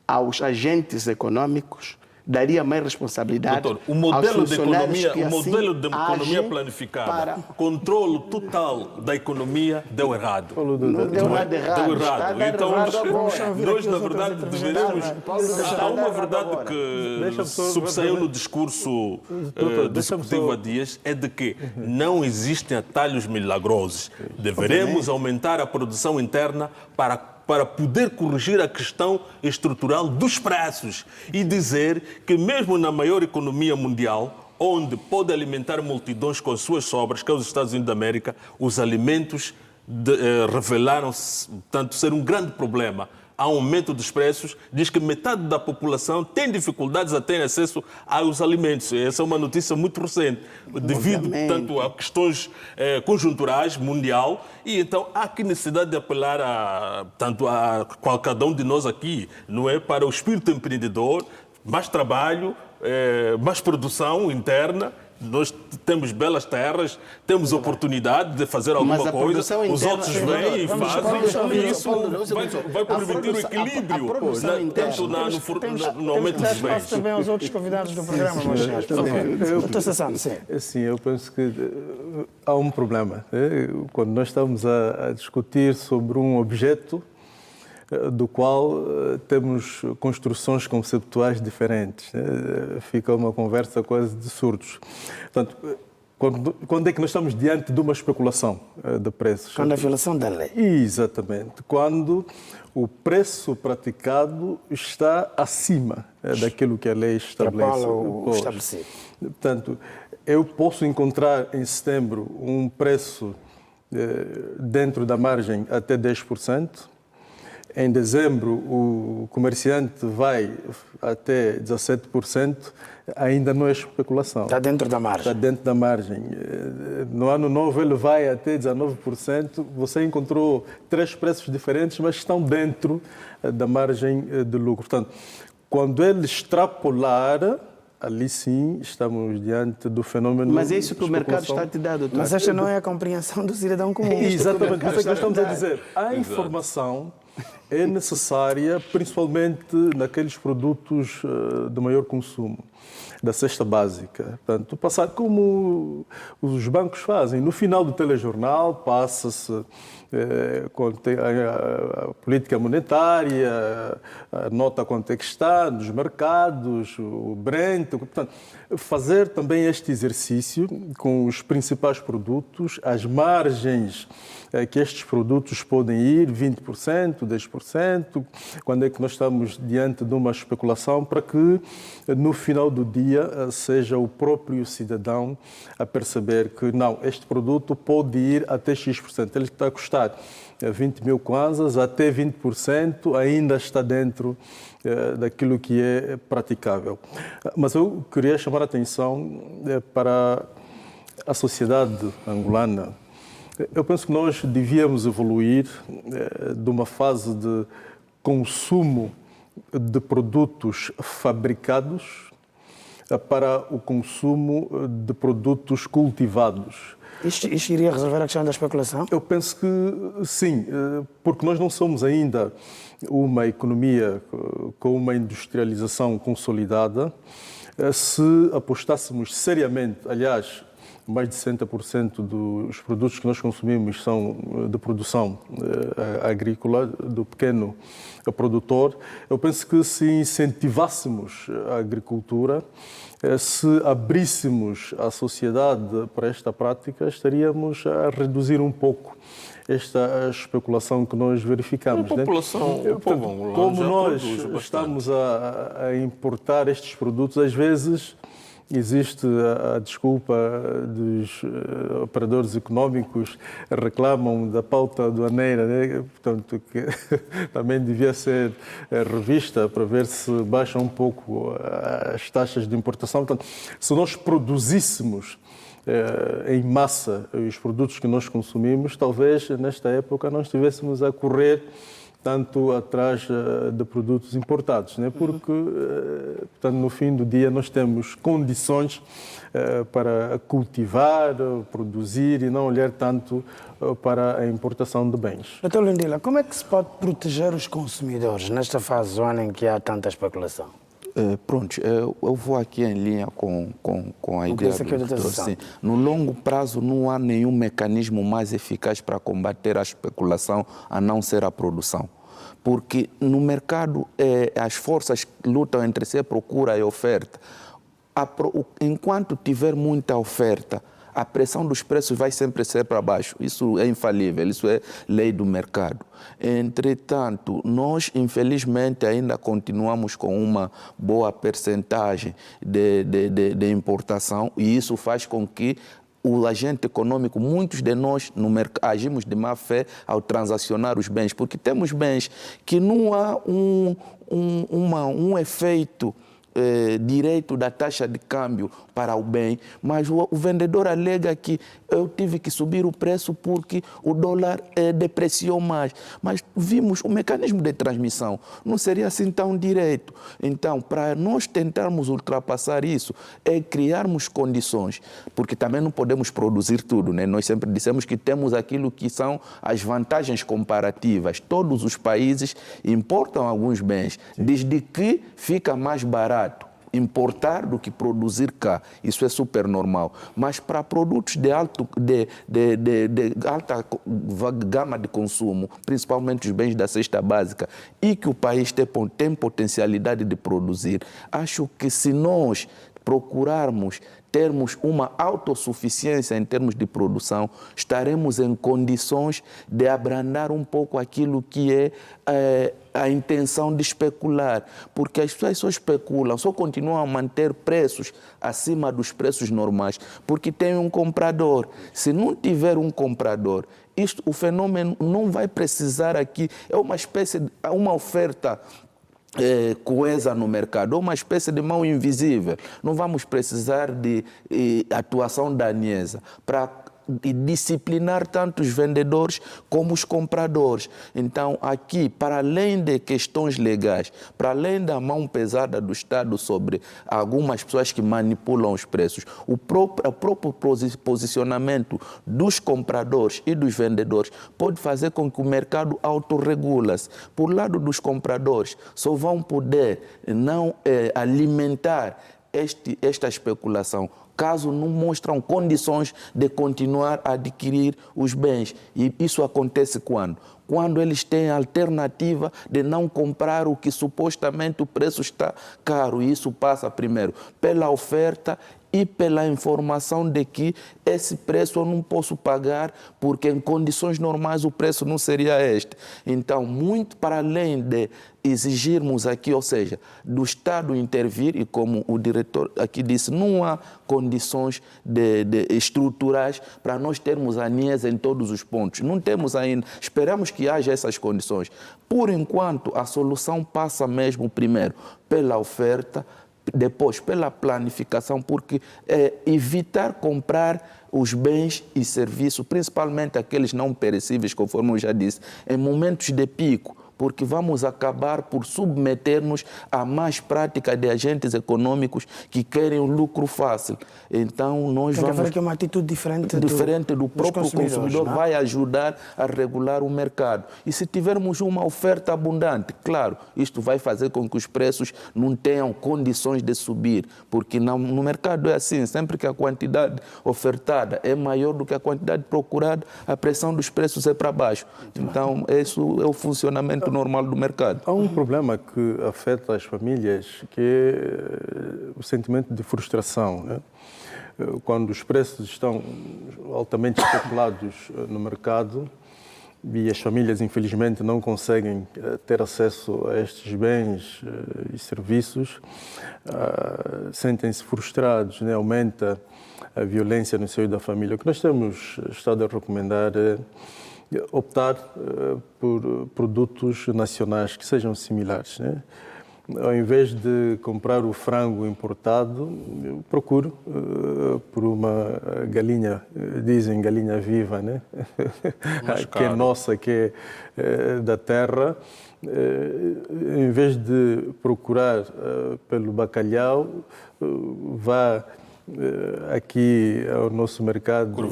aos agentes econômicos, daria mais responsabilidade. Doutor, o modelo de economia planificada, controle total da economia deu errado. Não deu nada errado. Deu errado. Então, nós, na verdade, deveremos... Há uma verdade que subsaiu no discurso do Executivo há dias, é de que não existem atalhos milagrosos. Deveremos aumentar a produção interna para poder corrigir a questão estrutural dos preços e dizer que mesmo na maior economia mundial, onde pode alimentar multidões com as suas sobras, que é os Estados Unidos da América, os alimentos revelaram-se, portanto, ser um grande problema há um aumento dos preços, diz que metade da população tem dificuldades a ter acesso aos alimentos. Essa é uma notícia muito recente, devido, portanto, a questões conjunturais mundial. E então há aqui necessidade de apelar tanto a cada um de nós aqui, não é, para o espírito empreendedor, mais trabalho, mais produção interna. Nós temos belas terras, temos oportunidade de fazer alguma coisa, os outros vêm e fazem, e isso vai permitir o equilíbrio, tanto no aumento dos bens. Também aos outros convidados do programa, meus senhores. Doutor Sassano, sim. Sim, eu penso que há um problema. Quando nós estamos a discutir sobre um objeto do qual temos construções conceptuais diferentes. Fica uma conversa quase de surdos. Portanto, quando é que nós estamos diante de uma especulação de preços? Quando a violação da lei. Exatamente. Quando o preço praticado está acima daquilo que a lei estabelece. O estabelecido. Portanto, eu posso encontrar em setembro um preço dentro da margem até 10%. Em dezembro, o comerciante vai até 17%, ainda não é especulação. Está dentro da margem. Está dentro da margem. No ano novo, ele vai até 19%. Você encontrou 3 preços diferentes, mas estão dentro da margem de lucro. Portanto, quando ele extrapolar, ali sim estamos diante do fenômeno. Mas é isso que o mercado está a te dar, doutor. Mas esta não é a compreensão do cidadão comum. Exatamente, isso é que nós estamos a dizer. A informação é necessária, principalmente naqueles produtos de maior consumo, da cesta básica. Portanto, passar como os bancos fazem. No final do telejornal, passa-se a política monetária, a nota quanto é que está nos mercados, o Brent. Portanto, fazer também este exercício com os principais produtos, as margens que estes produtos podem ir, 20%, 10%, quando é que nós estamos diante de uma especulação, para que no final do dia seja o próprio cidadão a perceber que não, este produto pode ir até X%, ele está a custar 20 mil kwanzas, até 20% ainda está dentro daquilo que é praticável. Mas eu queria chamar a atenção para a sociedade angolana. Eu penso que nós devíamos evoluir de uma fase de consumo de produtos fabricados para o consumo de produtos cultivados. Isto iria resolver a questão da especulação? Eu penso que sim, porque nós não somos ainda uma economia com uma industrialização consolidada. Se apostássemos seriamente, aliás, mais de 60% dos produtos que nós consumimos são de produção agrícola, do pequeno produtor. Eu penso que se incentivássemos a agricultura, se abríssemos a sociedade para esta prática, estaríamos a reduzir um pouco esta especulação que nós verificamos. A população, né? Como nós estamos a importar estes produtos, às vezes existe a desculpa dos operadores económicos, reclamam da pauta aduaneira, né? Portanto, que também devia ser revista para ver se baixa um pouco as taxas de importação. Portanto, se nós produzíssemos em massa os produtos que nós consumimos, talvez nesta época não estivéssemos a correr tanto atrás de produtos importados, né? Porque, portanto, no fim do dia nós temos condições para cultivar, produzir e não olhar tanto para a importação de bens. Doutor Lundila, como é que se pode proteger os consumidores nesta fase zona em que há tanta especulação? Pronto, eu vou aqui em linha com a ideia do doutor. Sim. No longo prazo não há nenhum mecanismo mais eficaz para combater a especulação a não ser a produção. Porque no mercado as forças lutam entre si, procura e oferta. Enquanto tiver muita oferta, a pressão dos preços vai sempre ser para baixo. Isso é infalível, isso é lei do mercado. Entretanto, nós, infelizmente, ainda continuamos com uma boa percentagem de importação e isso faz com que o agente econômico, muitos de nós no agimos de má fé ao transacionar os bens, porque temos bens que não há um efeito direito da taxa de câmbio para o bem, mas o vendedor alega que eu tive que subir o preço porque o dólar depreciou mais. Mas vimos o mecanismo de transmissão não seria assim tão direito. Então, para nós tentarmos ultrapassar isso, é criarmos condições, porque também não podemos produzir tudo, né? Nós sempre dissemos que temos aquilo que são as vantagens comparativas. Todos os países importam alguns bens, desde que fica mais barato importar do que produzir cá. Isso é super normal. Mas para produtos de alta gama de consumo, principalmente os bens da cesta básica, e que o país tem potencialidade de produzir, acho que se nós procurarmos termos uma autossuficiência em termos de produção, estaremos em condições de abrandar um pouco aquilo que é a intenção de especular, porque as pessoas só especulam, só continuam a manter preços acima dos preços normais, porque tem um comprador. Se não tiver um comprador, o fenômeno não vai precisar aqui, é uma espécie de uma oferta coesa no mercado, uma espécie de mão invisível. Não vamos precisar de atuação da ANIESA para disciplinar tanto os vendedores como os compradores. Então, aqui, para além de questões legais, para além da mão pesada do Estado sobre algumas pessoas que manipulam os preços, o próprio posicionamento dos compradores e dos vendedores pode fazer com que o mercado autorregula-se. Por lado dos compradores, só vão poder não alimentar esta especulação caso não mostram condições de continuar a adquirir os bens. E isso acontece quando? Quando eles têm a alternativa de não comprar o que supostamente o preço está caro. E isso passa primeiro pela oferta e pela informação de que esse preço eu não posso pagar porque em condições normais o preço não seria este. Então, muito para além de exigirmos aqui, ou seja, do Estado intervir, e como o diretor aqui disse, não há condições estruturais para nós termos a ANIESA em todos os pontos. Não temos ainda, esperamos que haja essas condições. Por enquanto, a solução passa mesmo primeiro pela oferta, depois pela planificação, porque evitar comprar os bens e serviços, principalmente aqueles não perecíveis, conforme eu já disse, em momentos de pico, porque vamos acabar por submeter-nos à mais prática de agentes econômicos que querem o lucro fácil. Então, nós Tem que vamos... haver aqui uma atitude diferente do próprio consumidor, não? vai ajudar a regular o mercado. E se tivermos uma oferta abundante, claro, isto vai fazer com que os preços não tenham condições de subir, porque no mercado é assim, sempre que a quantidade ofertada é maior do que a quantidade procurada, a pressão dos preços é para baixo. Então, isso é o funcionamento normal do mercado. Há um problema que afeta as famílias, que é o sentimento de frustração, né? Quando os preços estão altamente especulados no mercado e as famílias, infelizmente, não conseguem ter acesso a estes bens e serviços, sentem-se frustrados, né? Aumenta a violência no seio da família. O que nós temos estado a recomendar é optar por produtos nacionais que sejam similares, né? Ao invés de comprar o frango importado, eu procuro por uma galinha, dizem galinha viva, né? Que é nossa, que é da terra. Em vez de procurar pelo bacalhau, vá aqui ao nosso mercado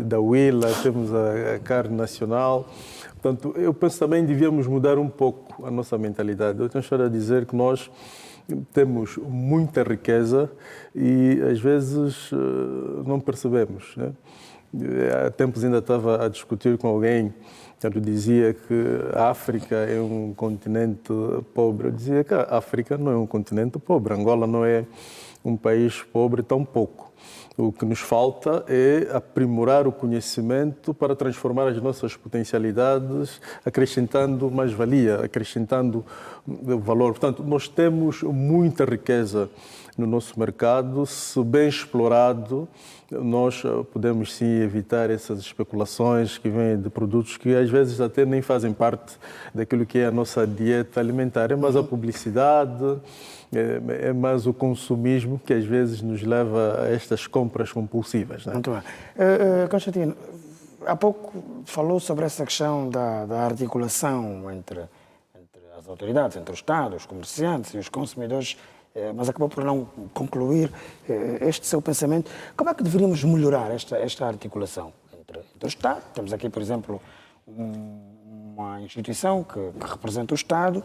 da Huila, temos a carne nacional. Portanto, eu penso também que devíamos mudar um pouco a nossa mentalidade. Eu tenho estado a dizer que nós temos muita riqueza e às vezes não percebemos, né? Há tempos ainda estava a discutir com alguém, que dizia que a África é um continente pobre. Eu dizia que a África não é um continente pobre, Angola não é um país pobre tão pouco. O que nos falta é aprimorar o conhecimento para transformar as nossas potencialidades, acrescentando mais-valia, acrescentando valor. Portanto, nós temos muita riqueza no nosso mercado. Se bem explorado, nós podemos sim evitar essas especulações que vêm de produtos que às vezes até nem fazem parte daquilo que é a nossa dieta alimentar. É mais a publicidade, é mais o consumismo que às vezes nos leva a estas compras compulsivas. Né? Muito bem. Constantino, há pouco falou sobre essa questão da articulação entre as autoridades, entre o Estado, os comerciantes e os consumidores, mas acabou por não concluir este seu pensamento. Como é que deveríamos melhorar esta articulação entre o Estado? Temos aqui, por exemplo, uma instituição que representa o Estado,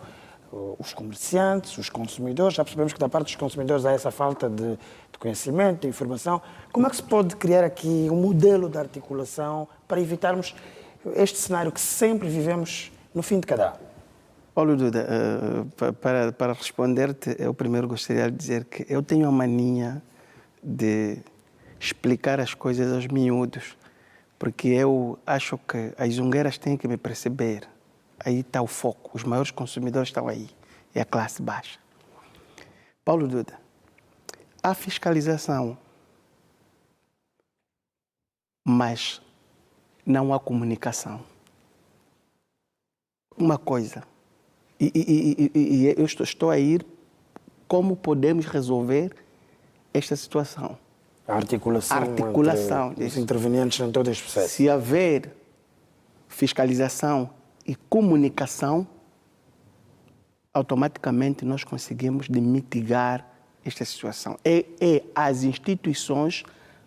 os comerciantes, os consumidores. Já percebemos que da parte dos consumidores há essa falta de conhecimento, de informação. Como é que se pode criar aqui um modelo de articulação para evitarmos este cenário que sempre vivemos no fim de cada ano? Paulo Duda, para responder-te, eu primeiro gostaria de dizer que eu tenho a mania de explicar as coisas aos miúdos, porque eu acho que as zungueiras têm que me perceber. Aí está o foco, os maiores consumidores estão aí, é a classe baixa. Paulo Duda, há fiscalização, mas não há comunicação. Uma coisa, e eu estou a ir como podemos resolver esta situação. A articulação entre os intervenientes em todo este processo. Se haver fiscalização e comunicação, automaticamente nós conseguimos de mitigar esta situação. É as instituições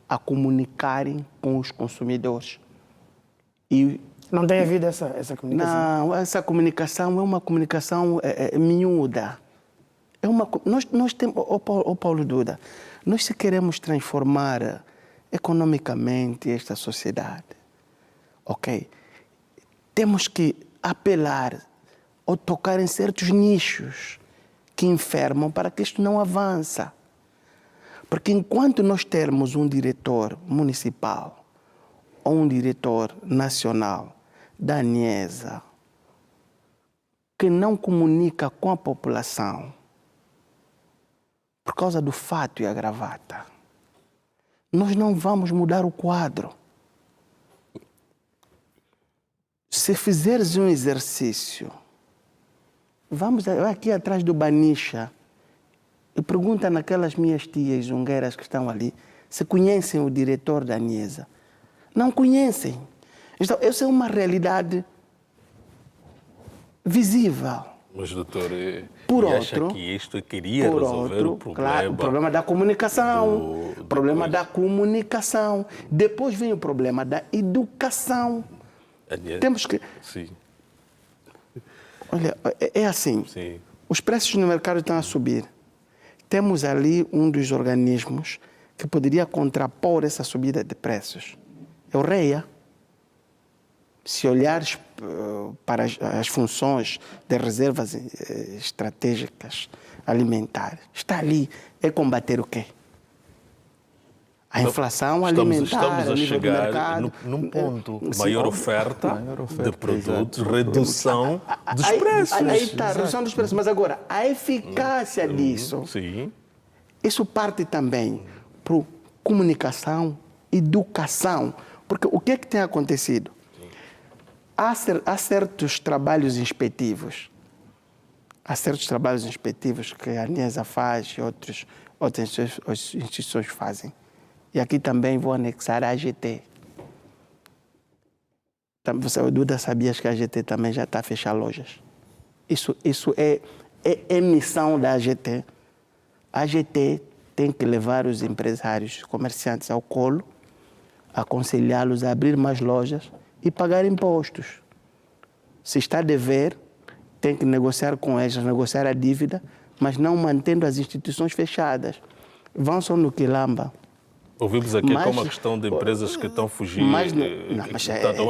a comunicarem com os consumidores. E não tem havido essa comunicação? Não, essa comunicação é uma comunicação miúda. Nós temos, Paulo Duda, nós se queremos transformar economicamente esta sociedade, ok? Temos que apelar ou tocar em certos nichos que enfermam para que isto não avança. Porque enquanto nós termos um diretor municipal ou um diretor nacional da ANIESA que não comunica com a população por causa do fato e a gravata, nós não vamos mudar o quadro. Se fizeres um exercício, vamos aqui atrás do Banicha e pergunta naquelas minhas tias zungueiras que estão ali se conhecem o diretor da ANIESA. Não conhecem. Então, essa é uma realidade visível. Mas, doutor, acha que isto queria resolver o problema? Claro, o problema da comunicação. O problema da comunicação. Depois vem o problema da educação. Temos que... Sim. Olha, é assim. Sim. Os preços no mercado estão a subir. Temos ali um dos organismos que poderia contrapor essa subida de preços. É o REA. Se olhares para as funções de reservas estratégicas alimentares, está ali. É combater o quê? A inflação alimentar. Estamos a chegar num ponto. Maior oferta de produtos, redução dos preços. Aí está, redução dos preços. Mas agora, a eficácia disso, isso parte também para comunicação, educação. Porque o que é que tem acontecido? Há certos trabalhos inspetivos. Há certos trabalhos inspetivos que a ANIESA faz e outras instituições fazem. E aqui também vou anexar a AGT. Você, Duda, sabias que a AGT também já está a fechar lojas? Isso é missão da AGT. A AGT tem que levar os empresários, comerciantes ao colo, aconselhá-los a abrir mais lojas e pagar impostos. Se está a dever, tem que negociar com eles, negociar a dívida, mas não mantendo as instituições fechadas. Vão só no Quilamba. Ouvimos aqui Mas- como a questão de empresas que estão a fugir. Mas não,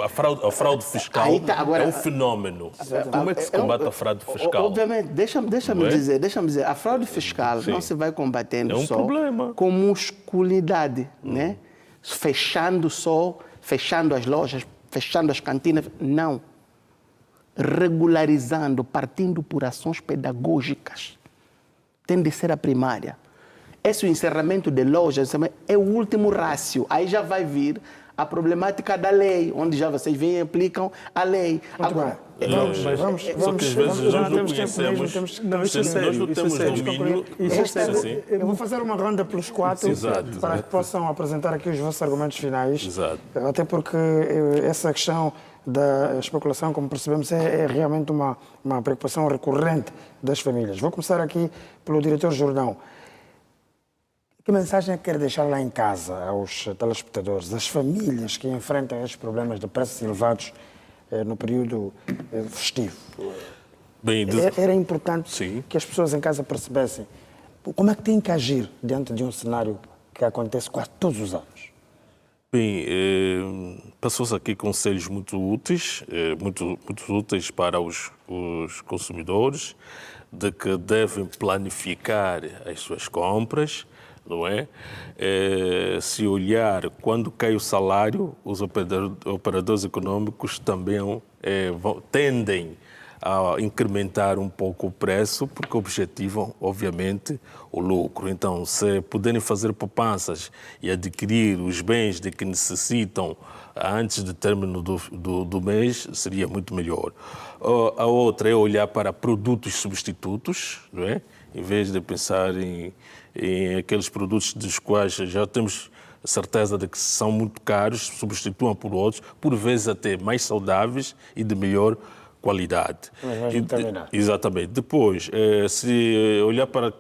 A fraude fiscal Aí tá, agora- é um fenômeno. Como é que se combate a fraude fiscal? Obviamente, deixa-me Não é? dizer, a fraude fiscal não se vai combatendo É um só problema. com musculinidade, né? Fechando as lojas, fechando as cantinas, não. Regularizando, partindo por ações pedagógicas. Tem de ser a primária. Esse encerramento de lojas é o último rácio. Aí já vai vir a problemática da lei, onde já vocês vêm e aplicam a lei. Agora, Só que às vezes nós não conhecemos. Não, isso é sério, Nós não isso é temos sério. domínio. Isso é Sim, sério. sim. Eu vou fazer uma ronda pelos quatro Exato, para exato. que possam apresentar aqui os vossos argumentos finais. Exato. Até porque essa questão da especulação, como percebemos, é realmente uma preocupação recorrente das famílias. Vou começar aqui pelo diretor Jordão. Que mensagem quer deixar lá em casa aos telespectadores, às famílias que enfrentam estes problemas de preços elevados no período festivo? Bem, Era importante Sim. que as pessoas em casa percebessem como é que têm que agir diante de um cenário que acontece quase todos os anos. Bem, passou-se aqui conselhos muito úteis, muito úteis para os consumidores, de que devem planificar as suas compras, não é? Se olhar quando cai o salário, os operadores econômicos também tendem a incrementar um pouco o preço, porque objetivam, obviamente, o lucro. Então, se puderem fazer poupanças e adquirir os bens de que necessitam antes do término do mês, seria muito melhor. A outra é olhar para produtos substitutos, não é? Em vez de pensar em aqueles produtos dos quais já temos certeza de que são muito caros, substituam por outros, por vezes até mais saudáveis e de melhor qualidade. Mas vais determinar. Exatamente. Depois, se olhar para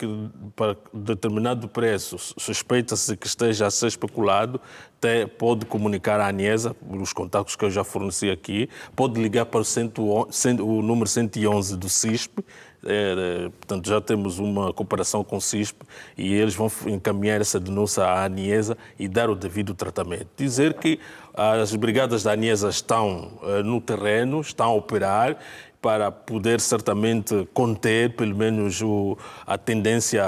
determinado preço, suspeita-se que esteja a ser especulado, pode comunicar à ANESA, os contactos que eu já forneci aqui, pode ligar para o número 111 do CISP. Portanto, já temos uma cooperação com o CISP e eles vão encaminhar essa denúncia à ANESA e dar o devido tratamento. Dizer que as brigadas da ANESA estão no terreno, estão a operar para poder certamente conter, pelo menos, a tendência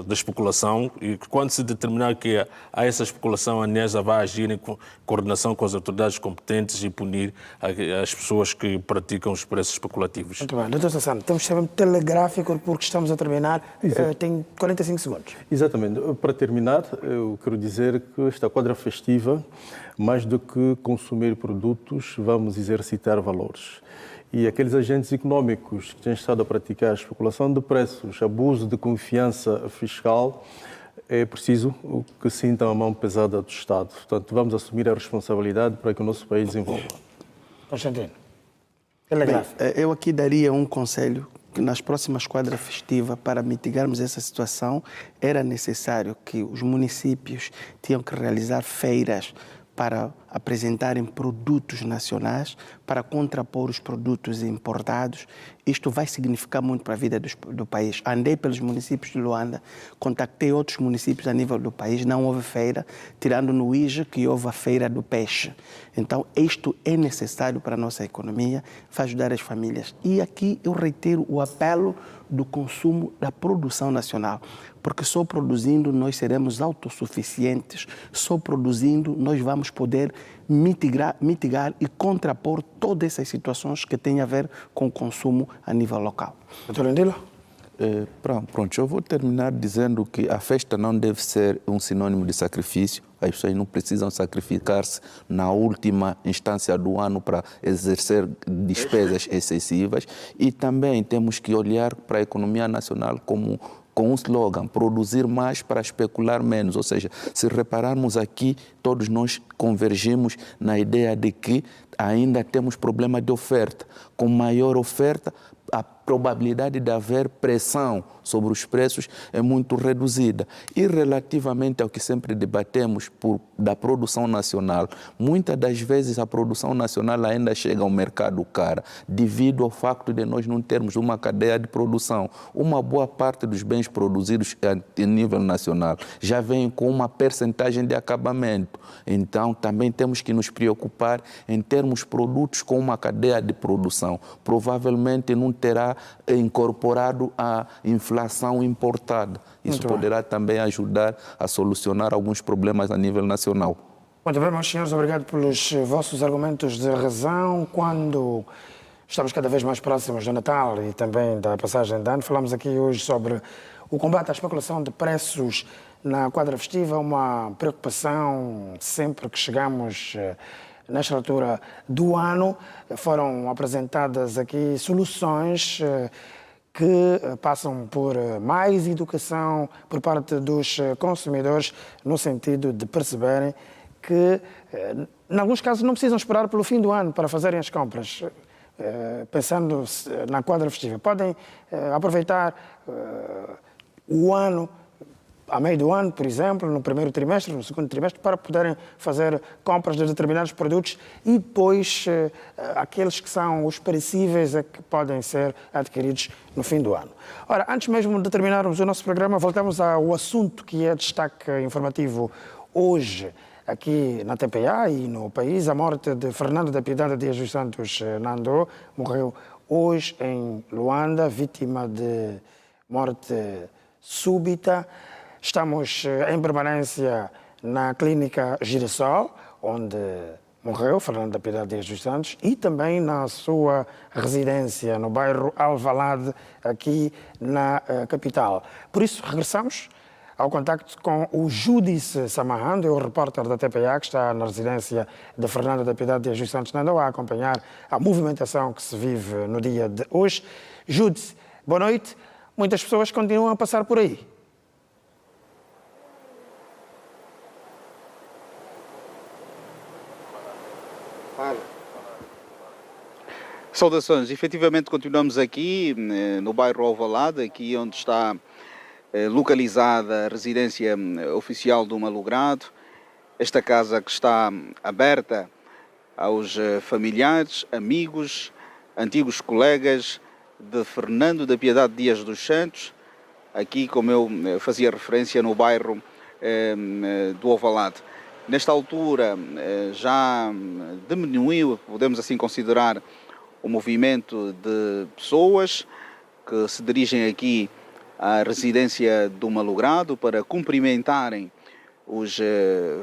da especulação, e quando se determinar que há essa especulação, a ANESA vai agir em coordenação com as autoridades competentes e punir as pessoas que praticam os preços especulativos. Muito bem. Doutor Sassano, temos que ser muito telegráfico porque estamos a terminar. Tem 45 segundos. Exatamente. Para terminar, eu quero dizer que esta quadra festiva, mais do que consumir produtos, vamos exercitar valores. E aqueles agentes econômicos que têm estado a praticar a especulação de preços, abuso de confiança fiscal, é preciso que sintam a mão pesada do Estado. Portanto, vamos assumir a responsabilidade para que o nosso país desenvolva. Constantino, telegráfico. eu aqui daria um conselho que nas próximas quadras festivas, para mitigarmos essa situação, era necessário que os municípios tenham que realizar feiras para apresentarem produtos nacionais, para contrapor os produtos importados. Isto vai significar muito para a vida do país. Andei pelos municípios de Luanda, contactei outros municípios a nível do país, não houve feira, tirando no IJE que houve a feira do peixe. Então, isto é necessário para a nossa economia, vai ajudar as famílias. E aqui eu reitero o apelo do consumo da produção nacional, porque só produzindo nós seremos autossuficientes, só produzindo nós vamos poder mitigar e contrapor todas essas situações que têm a ver com o consumo a nível local. Doutor Lindilo? Pronto, eu vou terminar dizendo que a festa não deve ser um sinônimo de sacrifício. As pessoas não precisam sacrificar-se na última instância do ano para exercer despesas excessivas. E também temos que olhar para a economia nacional com um slogan, produzir mais para especular menos. Ou seja, se repararmos aqui, todos nós convergimos na ideia de que ainda temos problema de oferta. Com maior oferta, a probabilidade de haver pressão sobre os preços é muito reduzida. E relativamente ao que sempre debatemos da produção nacional, muitas das vezes a produção nacional ainda chega ao mercado cara, devido ao facto de nós não termos uma cadeia de produção. Uma boa parte dos bens produzidos a nível nacional já vem com uma percentagem de acabamento. Então, também temos que nos preocupar em termos produtos com uma cadeia de produção. Provavelmente não terá incorporado a inflação importada. Isso poderá também ajudar a solucionar alguns problemas a nível nacional. Muito bem, meus senhores, obrigado pelos vossos argumentos de razão. Quando estamos cada vez mais próximos do Natal e também da passagem de ano, falamos aqui hoje sobre o combate à especulação de preços na quadra festiva, uma preocupação sempre que chegamos nesta altura do ano. Foram apresentadas aqui soluções que passam por mais educação por parte dos consumidores, no sentido de perceberem que, em alguns casos, não precisam esperar pelo fim do ano para fazerem as compras, pensando na quadra festiva. Podem aproveitar o ano, a meio do ano, por exemplo, no primeiro trimestre, no segundo trimestre, para poderem fazer compras de determinados produtos e depois aqueles que são os perecíveis é que podem ser adquiridos no fim do ano. Ora, antes mesmo de terminarmos o nosso programa, voltamos ao assunto que é destaque informativo hoje aqui na TPA e no país. A morte de Fernando da Piedade Dias dos Santos Nando morreu hoje em Luanda, vítima de morte súbita. Estamos em permanência na clínica Girassol, onde morreu Fernando da Piedade Dias dos Santos, e também na sua residência no bairro Alvalade, aqui na capital. Por isso, regressamos ao contacto com o Júdice Samarrando, o repórter da TPA, que está na residência de Fernando da Piedade Dias dos Santos Nando, a acompanhar a movimentação que se vive no dia de hoje. Júdice, boa noite. Muitas pessoas continuam a passar por aí. Saudações. Efetivamente continuamos aqui no bairro Alvalade, aqui onde está localizada a residência oficial do Malogrado. Esta casa que está aberta aos familiares, amigos, antigos colegas de Fernando da Piedade Dias dos Santos, aqui, como eu fazia referência, no bairro do Alvalade. Nesta altura já diminuiu, podemos assim considerar, o movimento de pessoas que se dirigem aqui à residência do Malogrado para cumprimentarem os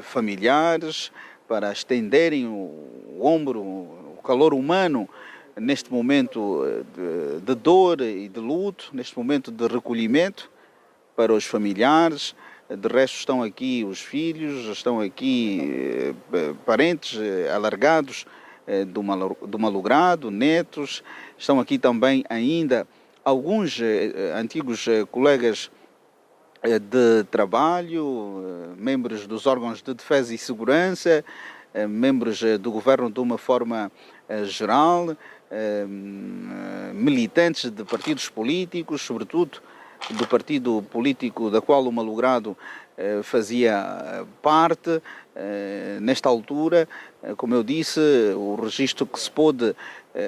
familiares, para estenderem o ombro, o calor humano neste momento de dor e de luto, neste momento de recolhimento para os familiares. De resto estão aqui os filhos, estão aqui parentes alargados do Malogrado, netos, estão aqui também ainda alguns antigos colegas de trabalho, membros dos órgãos de defesa e segurança, membros do governo de uma forma geral, militantes de partidos políticos, sobretudo do partido político da qual o Malogrado fazia parte. Nesta altura, como eu disse, o registro que se pôde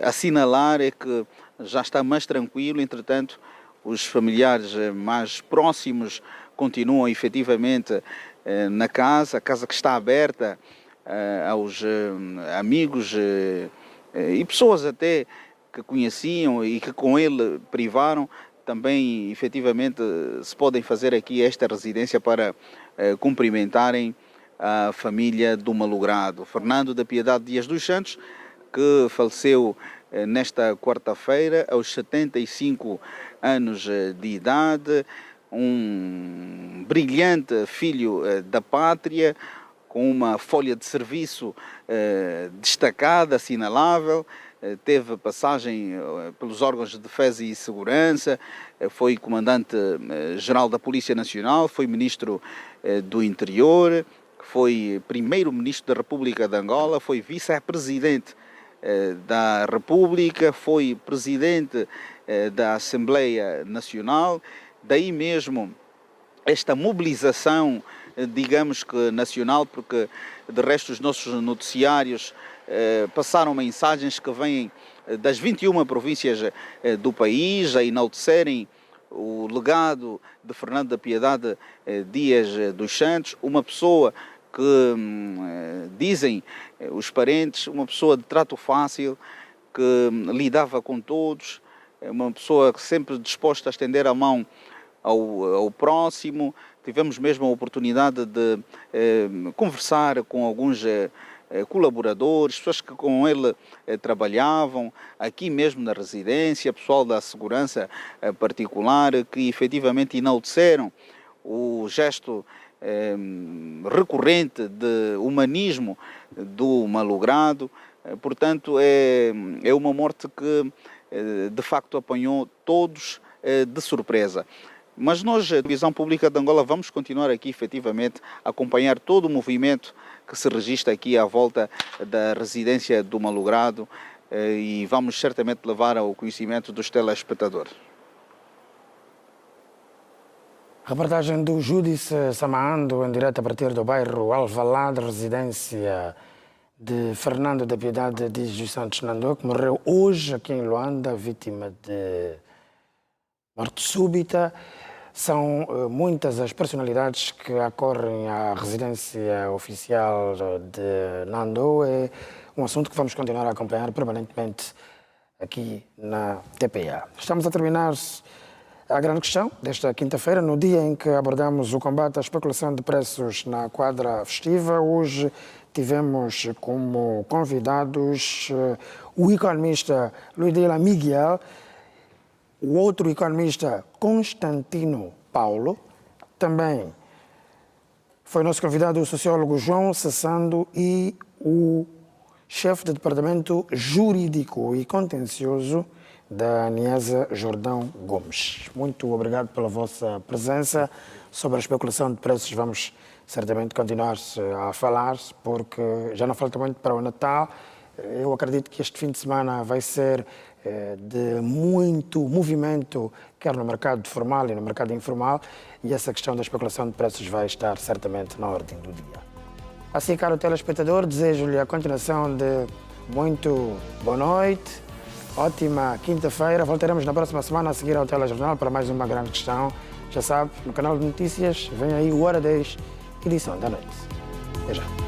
assinalar é que já está mais tranquilo. Entretanto, os familiares mais próximos continuam efetivamente na casa, a casa que está aberta aos amigos e pessoas até que conheciam e que com ele privaram. Também efetivamente se podem fazer aqui esta residência para cumprimentarem a família do Malogrado. Fernando da Piedade Dias dos Santos, que faleceu nesta quarta-feira aos 75 anos de idade, um brilhante filho da pátria, com uma folha de serviço destacada, assinalável. Teve passagem pelos órgãos de defesa e segurança, foi comandante-geral da Polícia Nacional, foi ministro do Interior, foi primeiro-ministro da República de Angola, foi vice-presidente da República, foi presidente da Assembleia Nacional, daí mesmo esta mobilização, digamos que nacional, porque de resto os nossos noticiários passaram mensagens que vêm das 21 províncias do país a enaltecerem o legado de Fernando da Piedade Dias dos Santos, uma pessoa que, dizem os parentes, uma pessoa de trato fácil, que lidava com todos, uma pessoa sempre disposta a estender a mão ao próximo. Tivemos mesmo a oportunidade de conversar com alguns colaboradores, pessoas que com ele trabalhavam, aqui mesmo na residência, pessoal da segurança particular, que efetivamente enalteceram o gesto recorrente de humanismo do malogrado. Portanto, é uma morte que de facto apanhou todos de surpresa. Mas nós, a Televisão Pública de Angola, vamos continuar aqui efetivamente a acompanhar todo o movimento que se registra aqui à volta da residência do malogrado e vamos certamente levar ao conhecimento dos telespectadores. Reportagem do Júdice Samaando, em direto a partir do bairro Alvalade, residência de Fernando da Piedade Dias dos Santos Nandô, que morreu hoje aqui em Luanda, vítima de morte súbita. São muitas as personalidades que acorrem à residência oficial de Nandô. É um assunto que vamos continuar a acompanhar permanentemente aqui na TPA. Estamos a terminar a grande questão desta quinta-feira, no dia em que abordamos o combate à especulação de preços na quadra festiva. Hoje tivemos como convidados o economista Luidila Miguel, o outro economista Constantino Paulo, também foi nosso convidado o sociólogo João Sassando e o chefe de departamento jurídico e contencioso da Aniesa Jordão Gomes. Muito obrigado pela vossa presença. Sobre a especulação de preços vamos certamente continuar a falar, porque já não falta muito para o Natal. Eu acredito que este fim de semana vai ser de muito movimento, quer no mercado formal e no mercado informal, e essa questão da especulação de preços vai estar certamente na ordem do dia. Assim, caro telespectador, desejo-lhe a continuação de muito boa noite, ótima quinta-feira. Voltaremos na próxima semana a seguir ao Telejornal para mais uma grande questão. Já sabe, no canal de notícias, vem aí o Hora 10, edição da noite. Até já.